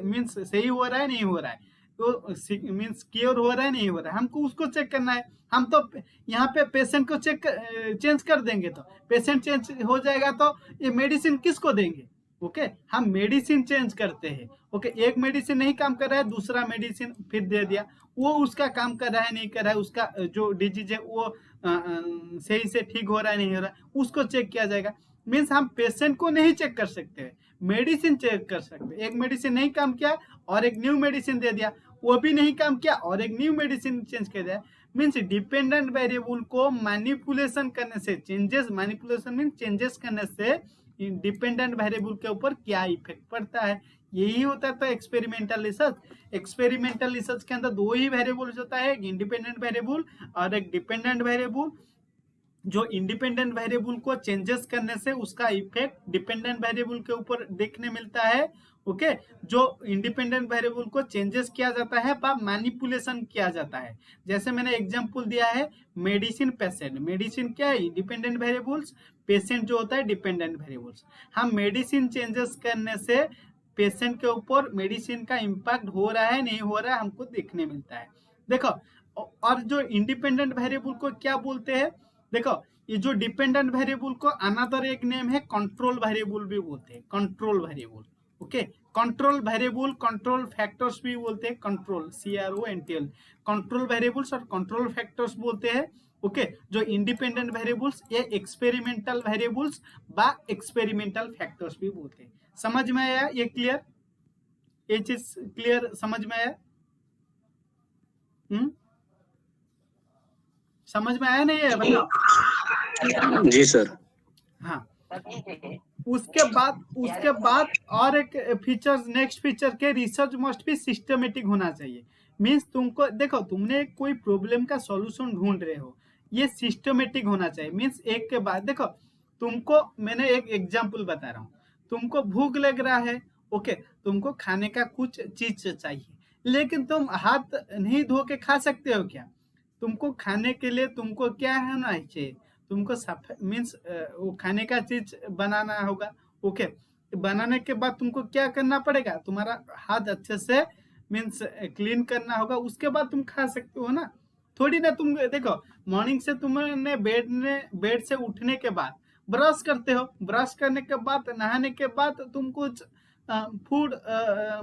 मीन्स सही हो रहा है नहीं हो रहा है, तो मीन्स क्योर हो रहा है नहीं हो रहा है, हमको उसको चेक करना है। हम तो यहाँ पे पेशेंट को चेंज कर देंगे तो पेशेंट चेंज हो जाएगा, तो ये मेडिसिन किसको देंगे। ओके, हम मेडिसिन चेंज करते हैं। ओके, एक मेडिसिन नहीं काम कर रहा है दूसरा मेडिसिन फिर दे दिया, वो उसका काम कर रहा है नहीं कर रहा है, उसका जो डिजीज है वो सही से ठीक हो रहा है नहीं हो रहा है, उसको चेक किया जाएगा। मीन्स हम पेशेंट को नहीं चेक कर सकते हैं, मेडिसिन चेक कर सकते हैं। एक मेडिसिन नहीं काम किया और एक न्यू मेडिसिन दे दिया, वो भी नहीं काम किया और एक न्यू मेडिसिन चेंज कर दिया। मीन्स डिपेंडेंट वेरिएबल को मैनिपुलेशन करने से, चेंजेस, मैनिपुलेशन मीन चेंजेस करने से डिपेंडेंट वेरिएबल के ऊपर क्या इफेक्ट पड़ता है, यही होता था एक्सपेरिमेंटल रिसर्च। एक्सपेरिमेंटल रिसर्च के अंदर दो ही वेरिएबल्स होता है, एक इंडिपेंडेंट वेरिएबल और एक डिपेंडेंट वेरिएबल। जो इंडिपेंडेंट वेरिएबल को चेंजेस करने से उसका इफेक्ट डिपेंडेंट वेरिएबल के ऊपर देखने मिलता है। ओके, जो इंडिपेंडेंट वेरिएबल को चेंजेस किया जाता है पर मैनिपुलेशन किया जाता है। जैसे मैंने एग्जांपल दिया है मेडिसिन, पेशेंट। मेडिसिन क्या है? इंडिपेंडेंट वेरिएबल्स, पेशेंट जो होता है डिपेंडेंट वेरिएबल्स। हम मेडिसिन चेंजेस करने से पेशेंट के ऊपर मेडिसिन का इम्पैक्ट हो रहा है नहीं हो रहा है हमको देखने मिलता है। देखो, और जो इंडिपेंडेंट वेरिएबल को क्या बोलते हैं? देखो, ये जो डिपेंडेंट वेरिएबल को अनदर एक नेम है कंट्रोल वेरिएबल भी बोलते हैं, control variable. Okay, control variable, control factors भी बोलते हैं, कंट्रोल, CRONTL, कंट्रोल वेरिएबल्स और कंट्रोल फैक्टर्स बोलते हैं। ओके, जो इंडिपेंडेंट वेरिएबल्स ये एक्सपेरिमेंटल वेरिएबल्स बा एक्सपेरिमेंटल फैक्टर्स भी बोलते हैं। समझ में आया? ये क्लियर? ये चीज क्लियर समझ में आया? समझ में आया नहीं है? बताओ। जी सर। हाँ, उसके बाद और एक फीचर्स, नेक्स्ट फीचर के रिसर्च मस्ट भी सिस्टमेटिक होना चाहिए। मीन्स तुमको देखो, तुमने कोई प्रॉब्लम का सॉल्यूशन ढूंढ रहे हो, ये सिस्टमेटिक होना चाहिए। मीन्स एक के बाद, देखो तुमको मैंने एक एग्जांपल बता रहा हूँ, तुमको भूख लग रहा है, ओके, तुमको खाने का कुछ चीज चाहिए, लेकिन तुम हाथ नहीं धो के खा सकते हो क्या? तुमको खाने के लिए तुमको क्या होना चाहिए? तुमको मीन्स वो खाने का चीज बनाना होगा। ओके, बनाने के बाद तुमको क्या करना पड़ेगा? तुम्हारा हाथ अच्छे से मीन्स क्लीन करना होगा, उसके बाद तुम खा सकते हो ना। थोड़ी ना तुम देखो, मॉर्निंग से तुमने बेड से उठने के बाद ब्रश करते हो, ब्रश करने के बाद नहाने के बाद तुम कुछ फूड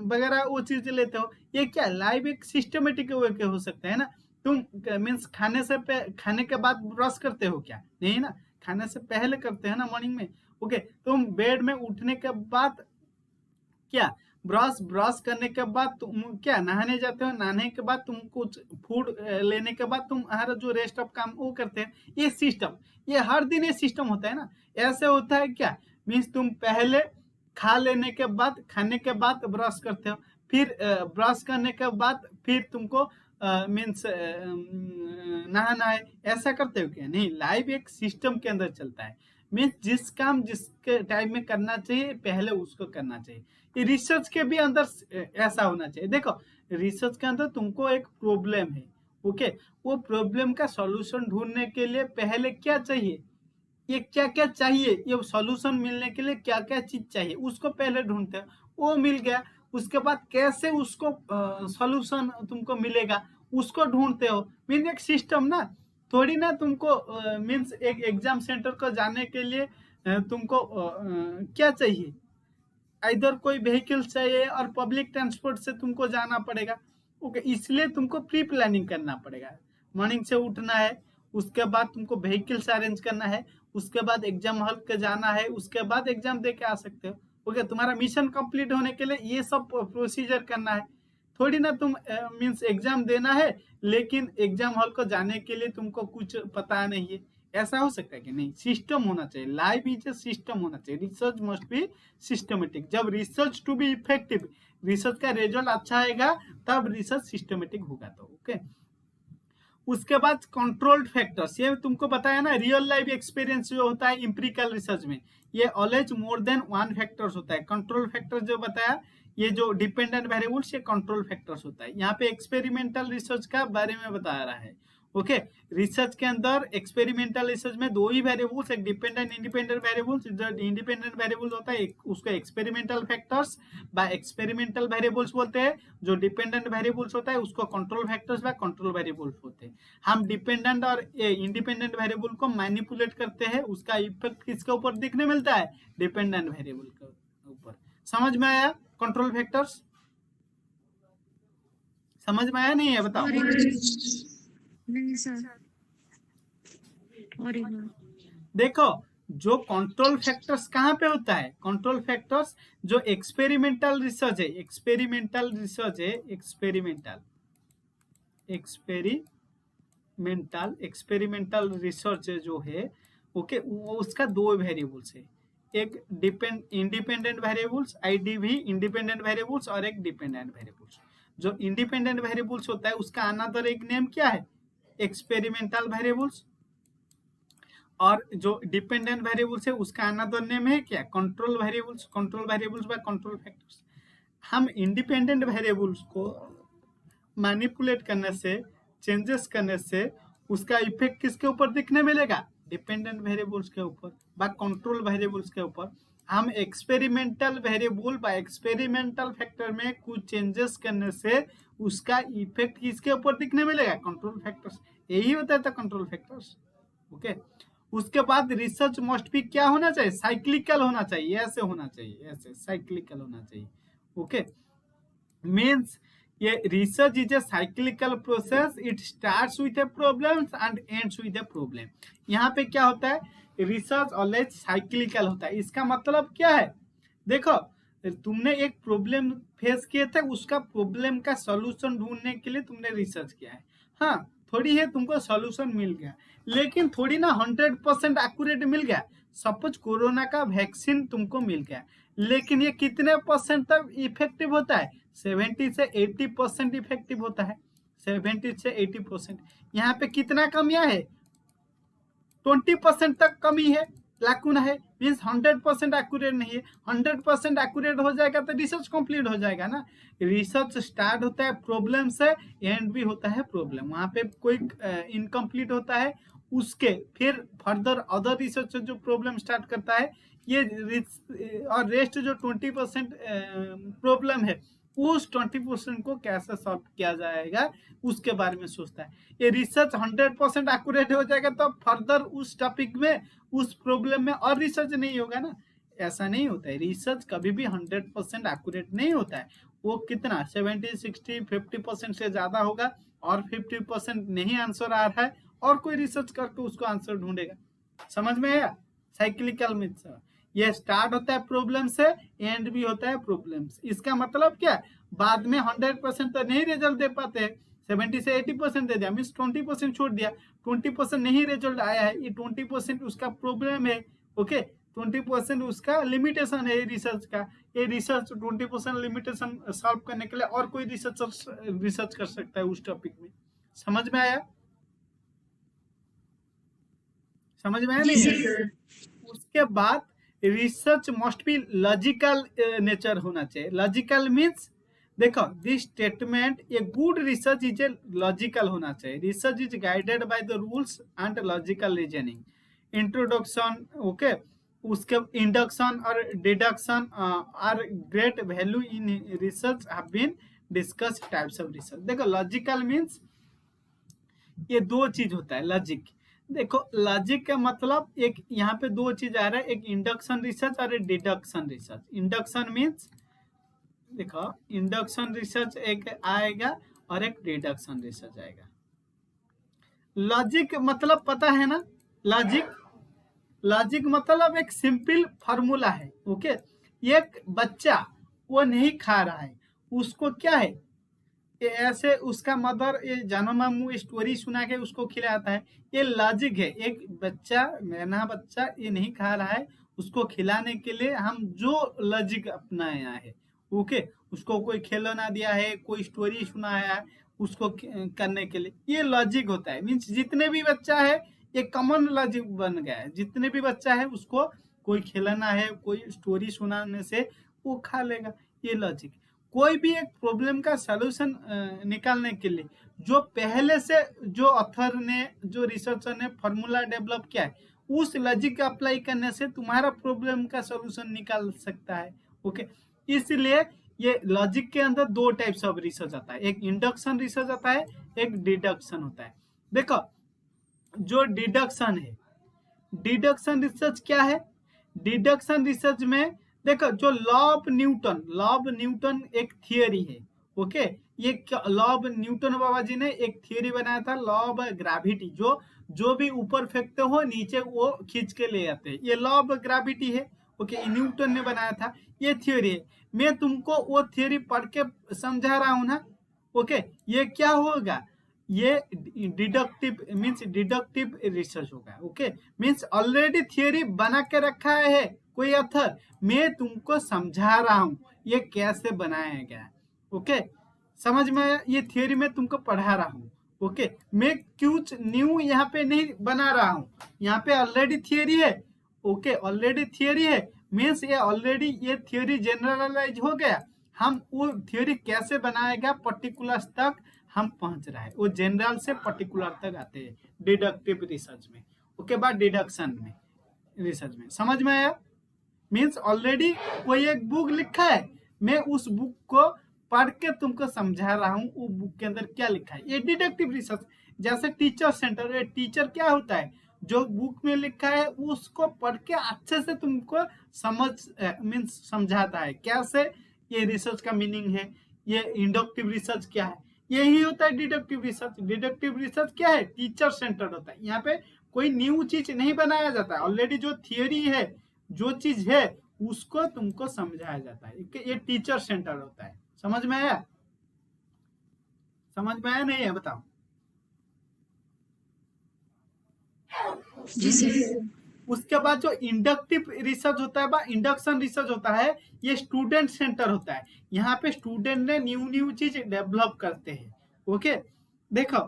वगैरह वो चीज लेते हो। ये क्या लाइव एक सिस्टमेटिक वे के हो सकता है ना। तुम मीन्स खाने के बाद ब्रश करते हो क्या? नहीं ना, खाने से पहले करते हैं ना मॉर्निंग में। ओके, तुम बेड में उठने के बाद क्या ब्रश करने के बाद तुम क्या नहाने जाते हो, नहाने के बाद तुम कुछ फूड लेने के बाद तुम हर जो रेस्ट ऑफ काम वो करते हैं। ये सिस्टम, ये हर दिन ये सिस्टम होता है ना। ऐसे होता है क्या? मीन्स तुम पहले खा लेने के बाद, खाने के बाद ब्रश करते हो, फिर ब्रश करने के बाद फिर तुमको मीन्स नहाना है, ऐसा करते हो क्या? नहीं, लाइव एक सिस्टम के अंदर चलता है। मीन्स जिस काम जिसके टाइम में करना चाहिए पहले उसको करना चाहिए। ये रिसर्च के भी अंदर ऐसा होना चाहिए। देखो, रिसर्च के अंदर तुमको एक प्रॉब्लम है, ओके, वो प्रॉब्लम का सॉल्यूशन ढूंढने के लिए पहले क्या चाहिए, ये क्या क्या चाहिए, ये सॉल्यूशन मिलने के लिए क्या क्या चीज चाहिए, उसको पहले ढूंढते हो, वो मिल गया। उसके बाद कैसे उसको सॉल्यूशन तुमको मिलेगा उसको ढूंढते हो। मीन एक सिस्टम ना, थोड़ी ना तुमको मीन्स एक एग्जाम सेंटर को जाने के लिए तुमको क्या चाहिए, इधर कोई व्हीकल चाहिए और पब्लिक ट्रांसपोर्ट से तुमको जाना पड़ेगा। ओके, इसलिए तुमको प्री प्लानिंग करना पड़ेगा। मॉर्निंग से उठना है, उसके बाद तुमको व्हीकल्स अरेंज करना है, उसके बाद एग्जाम हॉल के जाना है, उसके बाद एग्जाम दे के आ सकते हो। ओके, तुम्हारा मिशन कंप्लीट होने के लिए ये सब प्रोसीजर करना है। थोड़ी ना तुम मीन्स एग्जाम देना है लेकिन एग्जाम हॉल को जाने के लिए तुमको कुछ पता नहीं है, ऐसा हो सकता है कि नहीं? सिस्टम होना चाहिए, लाइफ इज ए सिस्टम होना चाहिए। Research must be systematic. जब research to be effective, research का रिजल्ट अच्छा आएगा तब रिसर्च सिस्टमेटिक होगा। तो ओके, उसके बाद कंट्रोल्ड फैक्टर्स, ये तुमको बताया ना, रियल लाइफ एक्सपीरियंस जो होता है एम्पिरिकल रिसर्च में, ये always more than one factors होता है। कंट्रोल फैक्टर जो बताया, ये जो डिपेंडेंट वेरिएबल्स, ये कंट्रोल फैक्टर्स होता है। यहाँ पे एक्सपेरिमेंटल रिसर्च का बारे में बता रहा है। ओके, रिसर्च के अंदर एक्सपेरिमेंटल रिसर्च में दो ही वेरिएबल्स, एक डिपेंडेंट इंडिपेंडेंट वेरिएबल्स। जो इंडिपेंडेंट वेरिएबल होता है उसको एक्सपेरिमेंटल फैक्टर्स बा एक्सपेरिमेंटल वेरिएबल्स बोलते हैं। जो डिपेंडेंट वेरिएबल्स होता है उसको कंट्रोल फैक्टर्स बा कंट्रोल वेरिएबल्स बोलते हैं। हम डिपेंडेंट और इंडिपेंडेंट वेरिएबल को मैनिपुलेट करते हैं, उसका इफेक्ट किसके ऊपर दिखने मिलता है? डिपेंडेंट वेरिएबल के ऊपर। समझ में आया? कंट्रोल फैक्टर्स समझ में आया नहीं है? बताओ। नहीं सर, और देखो, जो कंट्रोल फैक्टर्स कहाँ पे होता है, कंट्रोल फैक्टर्स जो एक्सपेरिमेंटल रिसर्च है, एक्सपेरिमेंटल रिसर्च जो है, ओके, वो उसका दो वेरिएबल्स है, एक independent variables IDV independent variables और एक डिपेंडेंट वेरिएबल्स। जो इंडिपेंडेंट वेरिएबल्स होता है उसका अनदर एक नेम क्या है, एक्सपेरिमेंटल वेरिएबल्स, और जो डिपेंडेंट वेरिएबल्स है उसका अनदर नेम है क्या, control variables by control factors. हम इंडिपेंडेंट वेरिएबल्स को मैनिपुलेट करने से, चेंजेस करने से उसका इफेक्ट किसके ऊपर दिखने मिलेगा, डिपेंडेंट वेरिएबल्स के ऊपर बा कंट्रोल वेरिएबल्स के ऊपर। हम एक्सपेरिमेंटल वेरिएबल बा एक्सपेरिमेंटल फैक्टर में कुछ चेंजेस करने से उसका इफेक्ट किसके ऊपर दिखने मिलेगा, कंट्रोल फैक्टर्स। यही होता था कंट्रोल फैक्टर्स, ओके। उसके बाद रिसर्च मस्ट भी क्या होना चाहिए, साइक्लिकल होना चाहिए, ऐसे होना चाहिए, ऐसे साइक्लिकल होना चाहिए, ओके। मीन्स ये research is A cyclical process, it starts with a problem and ends with a problem. यहाँ पे क्या होता है, रिसर्च ऑलवेज साइक्लिकल होता है। इसका मतलब क्या है, देखो तुमने एक प्रॉब्लम फेस किए थे, उसका प्रॉब्लम का सॉल्यूशन ढूंढने के लिए तुमने रिसर्च किया है, हाँ थोड़ी है तुमको सॉल्यूशन मिल गया, लेकिन थोड़ी ना 100% एक्यूरेट मिल गया। सपोज कोरोना का वैक्सीन तुमको मिल गया, लेकिन ये कितने परसेंट तक इफेक्टिव होता है, 70 से 80% इफेक्टिव होता है, 70 से 80%। यहाँ पे कितना कमियां है, 20% तक कमी है, लैकुना है, मीन्स 100% एक्यूरेट नहीं है। 100% एक्यूरेट हो जाएगा तो रिसर्च कंप्लीट हो जाएगा ना। रिसर्च स्टार्ट होता है प्रॉब्लम से, एंड भी होता है प्रॉब्लम, वहां पे कोई इनकम्प्लीट होता है, उसके फिर फर्दर अदर रिसर्च जो प्रॉब्लम स्टार्ट करता है, ये और रेस्ट जो 20% प्रॉब्लम है, उस 20% को कैसे सॉल्व किया जाएगा उसके बारे में सोचता है। ये रिसर्च 100% एक्यूरेट हो जाएगा तो फर्दर उस टॉपिक में, उस प्रॉब्लम में और रिसर्च नहीं होगा ना, ऐसा नहीं होता है। रिसर्च कभी भी 100% एक्यूरेट नहीं होता है, वो कितना 70, 60, 50% से ज्यादा होगा, और 50% नहीं आंसर आ रहा है और कोई रिसर्च करके उसको आंसर ढूंढेगा। समझ में आया, साइक्लिकल मेथड। ये स्टार्ट होता है प्रॉब्लम से, एंड भी होता है प्रॉब्लम से। इसका मतलब क्या, बाद में 100% तो नहीं रिजल्ट दे पाते हैं, 70 से 80% दे दिया, मीन्स 20% छोड़ दिया, 20% नहीं रिजल्ट आया है, ये 20% उसका प्रॉब्लम है, ओके। 20% उसका लिमिटेशन है रिसर्च का, ये रिसर्च 20% लिमिटेशन सॉल्व करने के लिए और कोई रिसर्च कर सकता है उस टॉपिक में। समझ में आया, समझ में आया जी नहीं? सर। उसके बाद research must be logical nature होना चाहिए। लॉजिकल मीन्स देखो this statement, a good research is a logical होना चाहिए। Research is guided by the rules and logical reasoning. Introduction, okay, उसके इंडक्शन और deduction are great value in research have been discuss types of research. देखो logical means ये दो चीज होता है लॉजिक। देखो लॉजिक का मतलब एक यहाँ पे दो चीज आ रहा है, एक इंडक्शन रिसर्च और एक डिडक्शन रिसर्च। इंडक्शन मीन्स देखो इंडक्शन रिसर्च एक आएगा और एक डिडक्शन रिसर्च आएगा। लॉजिक मतलब पता है ना, लॉजिक मतलब एक सिंपल फार्मूला है, ओके। एक बच्चा वो नहीं खा रहा है, उसको क्या है, ऐसे उसका मदर ये जानो मामू स्टोरी सुना के उसको खिलाता है, ये लॉजिक है। एक बच्चा, नया बच्चा ये नहीं खा रहा है, उसको खिलाने के लिए हम जो लॉजिक अपनाया है, ओके, उसको कोई खिलौना दिया है, कोई स्टोरी सुनाया है उसको करने के लिए, ये लॉजिक होता है। मीन्स जितने भी बच्चा है ये कॉमन लॉजिक बन गया है, जितने भी बच्चा है उसको कोई खिलाना है, कोई स्टोरी सुनाने से वो खा लेगा, ये लॉजिक। कोई भी एक प्रॉब्लम का सलूशन निकालने के लिए जो पहले से जो ऑथर ने, जो रिसर्चर ने फॉर्मूला डेवलप किया है, उस लॉजिक का अप्लाई करने से तुम्हारा प्रॉब्लम का सलूशन निकाल सकता है, ओके। इसलिए ये लॉजिक के अंदर दो टाइप्स ऑफ रिसर्च आता है, एक इंडक्शन रिसर्च आता है, एक डिडक्शन होता है। देखो जो डिडक्शन है, डिडक्शन रिसर्च क्या है, डिडक्शन रिसर्च में देखो जो लॉ ऑफ न्यूटन एक थियरी है, ओके, ये लॉ ऑफ न्यूटन बाबा जी ने एक थियोरी बनाया था, लॉ ऑफ ग्रेविटी, जो भी ऊपर फेंकते हो नीचे वो खींच के ले आते हैं, ये लॉ ऑफ ग्रेविटी है। ओके, न्यूटन ने बनाया था, ये थ्योरी है। मैं तुमको वो थ्योरी पढ़ के समझा रहा हूं ना। ओके, ये क्या होगा, ये डिडक्टिव मीन्स डिडक्टिव रिसर्च होगा। ओके, मीन्स ऑलरेडी थ्योरी बना के रखा है कोई अथर, मैं तुमको समझा रहा हूं ये कैसे बनाया गया। ओके, समझ में आया, ये थ्योरी में तुमको पढ़ा रहा हूं। ओके, मैं कुछ न्यू यहाँ पे नहीं बना रहा हूं, यहाँ पे ऑलरेडी थियोरी है। ओके, ऑलरेडी थियोरी है, मीन्स ये ऑलरेडी ये थ्योरी जनरलाइज हो गया। हम वो थ्योरी कैसे बनाया गया पर्टिकुलर तक हम पहुंच रहा है, वो जनरल से पर्टिकुलर तक आते हैं डिडक्टिव रिसर्च में। ओके, बाद डिडक्शन में रिसर्च में, समझ में आया। मीन्स ऑलरेडी कोई एक बुक लिखा है, मैं उस बुक को पढ़ के तुमको समझा रहा हूँ वो बुक के अंदर क्या लिखा है, ये डिडक्टिव रिसर्च। जैसे टीचर सेंटर, ये टीचर क्या होता है, जो बुक में लिखा है उसको पढ़ के अच्छे से तुमको समझ मीन्स समझाता है कैसे ये रिसर्च का मीनिंग है, ये इंडक्टिव रिसर्च क्या है, यही होता है डिडक्टिव रिसर्च। डिडक्टिव रिसर्च क्या है, टीचर सेंटर होता है, यहाँ पे कोई न्यू चीज नहीं बनाया जाता है, ऑलरेडी जो थियोरी है, जो चीज है उसको तुमको समझाया जाता है, ये टीचर सेंटर होता है। समझ में आया, समझ में आया नहीं है, बताओ। जी सर। उसके बाद जो इंडक्टिव रिसर्च होता है, इंडक्शन रिसर्च होता है, ये स्टूडेंट सेंटर होता है, यहाँ पे स्टूडेंट ने न्यू चीज डेवलप करते हैं। ओके, देखो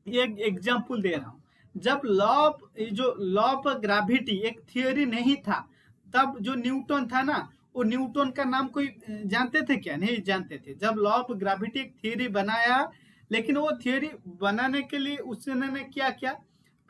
एक एग्जांपल दे रहा हूँ, जब लॉ ऑफ ग्रेविटी एक थियोरी नहीं था, तब जो न्यूटन था ना, वो न्यूटन का नाम कोई जानते थे क्या, नहीं जानते थे। जब लॉ ऑफ ग्रेविटी एक थियोरी बनाया, लेकिन वो थियोरी बनाने के लिए उसने क्या किया,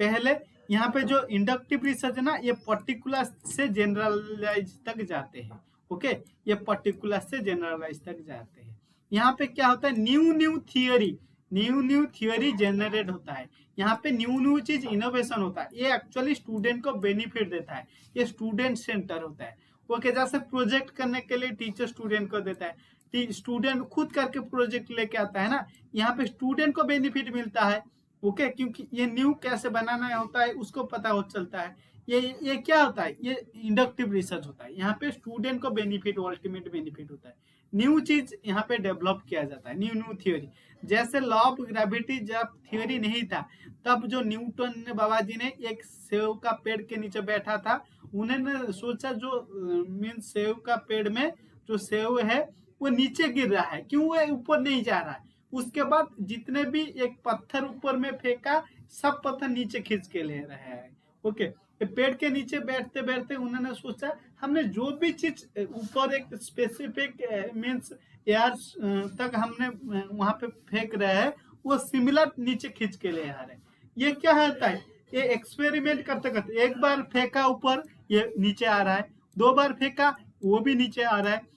पहले यहाँ पे जो इंडक्टिव रिसर्च है ना, ये पर्टिकुलर से जनरलाइज तक जाते हैं। ओके, ये पर्टिकुलर से जनरलाइज तक जाते हैं। यहाँ पे क्या होता है, न्यू थियोरी जनरेट होता है, यहाँ पे न्यू चीज इनोवेशन होता है, ये एक्चुअली स्टूडेंट को बेनिफिट देता है, ये स्टूडेंट सेंटर होता है। ओके, जैसे प्रोजेक्ट करने के लिए टीचर स्टूडेंट को देता है, स्टूडेंट खुद करके प्रोजेक्ट लेके आता है ना, यहाँ पे स्टूडेंट को बेनिफिट मिलता है। ओके, क्योंकि ये न्यू कैसे बनाना होता है उसको पता हो चलता है। ये क्या होता है, ये इंडक्टिव रिसर्च होता है, यहाँ पे स्टूडेंट को बेनिफिट, अल्टीमेट बेनिफिट होता है, न्यू चीज यहाँ पे डेवलप किया जाता है, न्यू थ्योरी। जैसे लॉ ऑफ ग्रेविटी जब थ्योरी नहीं था, तब जो न्यूटन ने बाबा जी ने एक सेव का पेड़ के नीचे बैठा था, उन्होंने सोचा जो मीन सेव का पेड़ में जो सेव है वो नीचे गिर रहा है, क्यों वो ऊपर नहीं जा रहा है। उसके बाद जितने भी एक पत्थर ऊपर में फेंका, सब पत्थर नीचे खींच के ले रहे हैं। ओके, पेड़ के नीचे बैठते बैठते उन्होंने सोचा, हमने जो भी चीज ऊपर एक स्पेसिफिक मीन्स एयर तक हमने वहां पे फेंक रहे हैं, वो सिमिलर नीचे खींच के ले आ रहे हैं। ये क्या होता है, ये एक्सपेरिमेंट करते करते एक बार फेंका ऊपर, ये नीचे आ रहा है, 2 बार फेंका वो भी नीचे आ रहा है,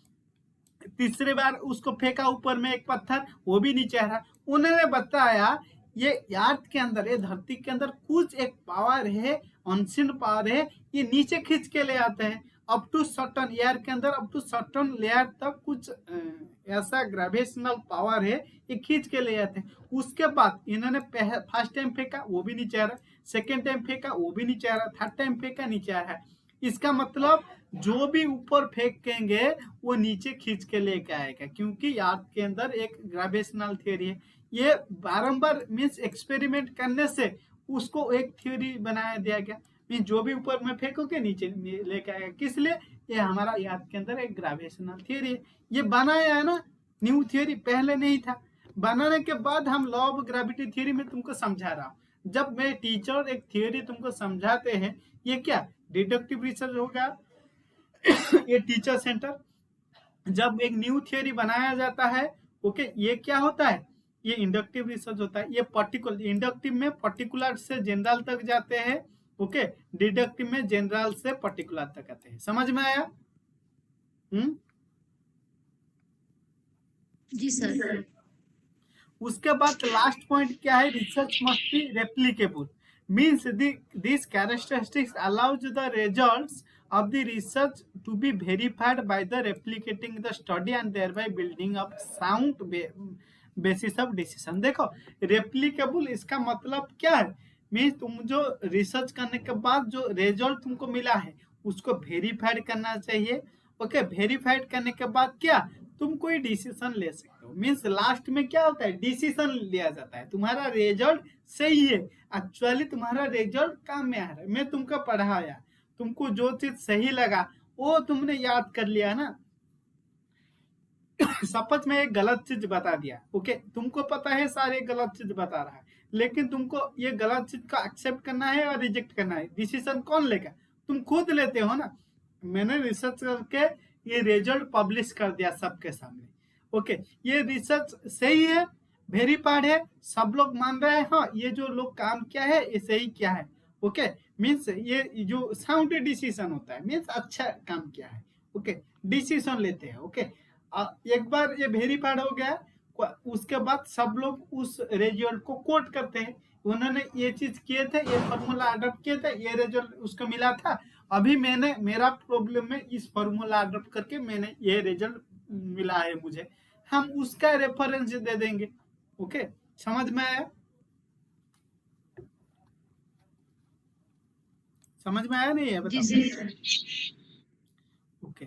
तीसरी बार उसको फेंका ऊपर में एक पत्थर, वो भी नीचे आ रहा है। उन्होंने बताया ये अर्थ के अंदर, ये धरती के अंदर कुछ एक पावर है, अनसीन पावर है, ये नीचे खींच के ले आते हैं अप टू सर्टन एयर के अंदर, अप टू सर्टन लेयर तक कुछ ऐसा ग्रेविटेशनल पावर है, ये खींच के ले आते हैं। उसके बाद इन्होंने फर्स्ट टाइम फेंका वो भी नीचे आ रहा है, सेकेंड टाइम फेंका वो भी नीचे आ रहा है, थर्ड टाइम फेंका नीचे आ रहा है। इसका मतलब जो भी ऊपर फेंकेंगे वो नीचे खींच के लेके आएगा, क्योंकि अर्थ के अंदर एक ग्रेविटेशनल थ्योरी है। ये बारंबार मीन्स एक्सपेरिमेंट करने से उसको एक थ्योरी बनाया दिया गया, मीन्स जो भी ऊपर में फेंकोगे नीचे लेके आएगा। किस लिए, ये हमारा अर्थ के अंदर एक ग्रेविटेशनल थ्योरी है, ये बनाया है ना, न्यू थ्योरी पहले नहीं था। बनाने के बाद हम लॉ ऑफ ग्रेविटी थ्योरी में तुमको समझा रहा हूँ। जब मैं टीचर एक थ्योरी तुमको समझाते हैं, ये क्या डिडक्टिव रिसर्च होगा, ये टीचर सेंटर। जब एक न्यू थ्योरी बनाया जाता है, ओके, ये क्या होता है, ये इंडक्टिव रिसर्च होता है। ये पर्टिकुलर, इंडक्टिव में पर्टिकुलर से जनरल तक जाते हैं, ओके, डिडक्टिव में जनरल से पर्टिकुलर तक आते हैं। समझ में आया? जी सर। उसके बाद लास्ट पॉइंट क्या है, research must B replicable, means this characteristics allows the results of the research to be verified by the replicating the study and thereby building up sound basis of decision। देखो replicable इसका मतलब क्या है, means तुम जो research करने के बाद जो रिजल्ट तुमको मिला है उसको वेरीफाइड करना चाहिए। ओके, वेरीफाइड करने के बाद क्या तुम कोई डिसीजन ले सकते हो। मीन्स लास्ट में क्या होता है, डिसीजन लिया जाता है। तुम्हारा रिजल्ट सही है, एक्चुअली तुम्हारा रिजल्ट काम में आ रहा है, मैं तुमको पढ़ाया, तुमको जो चीज सही लगा वो तुमने याद कर लिया ना। सपोज मैं एक गलत चीज बता दिया, ओके, तुमको पता है सारे गलत चीज बता रहा है, लेकिन तुमको ये गलत चीज का एक्सेप्ट करना है और रिजेक्ट करना है। डिसीजन कौन लेगा, तुम खुद लेते हो ना। मैंने रिसर्च करके ये रिजल्ट पब्लिश कर दिया सबके सामने। ओके, ये रिसर्च सही है, वेरीफाइड है, सब लोग मान रहे हैं हाँ ये जो लोग काम किया है ये सही किया है। ओके, मीन्स ये जो साउंड डिसीजन होता है मीन्स अच्छा काम किया है। ओके, डिसीजन लेते हैं। ओके, एक बार ये वेरीफाइड हो गया, उसके बाद सब लोग उस रिजल्ट को कोट करते हैं, उन्होंने ये चीज किए थे, ये फॉर्मूला अडॉप्ट किए थे, ये रिजल्ट उसको मिला था, अभी मैंने मेरा प्रॉब्लम में इस फॉर्मूला अडॉप्ट करके मैंने ये रिजल्ट मिला है मुझे, हम उसका रेफरेंस दे देंगे। ओके, समझ में आया, समझ में आया नहीं है जी बताओ। सर। ओके,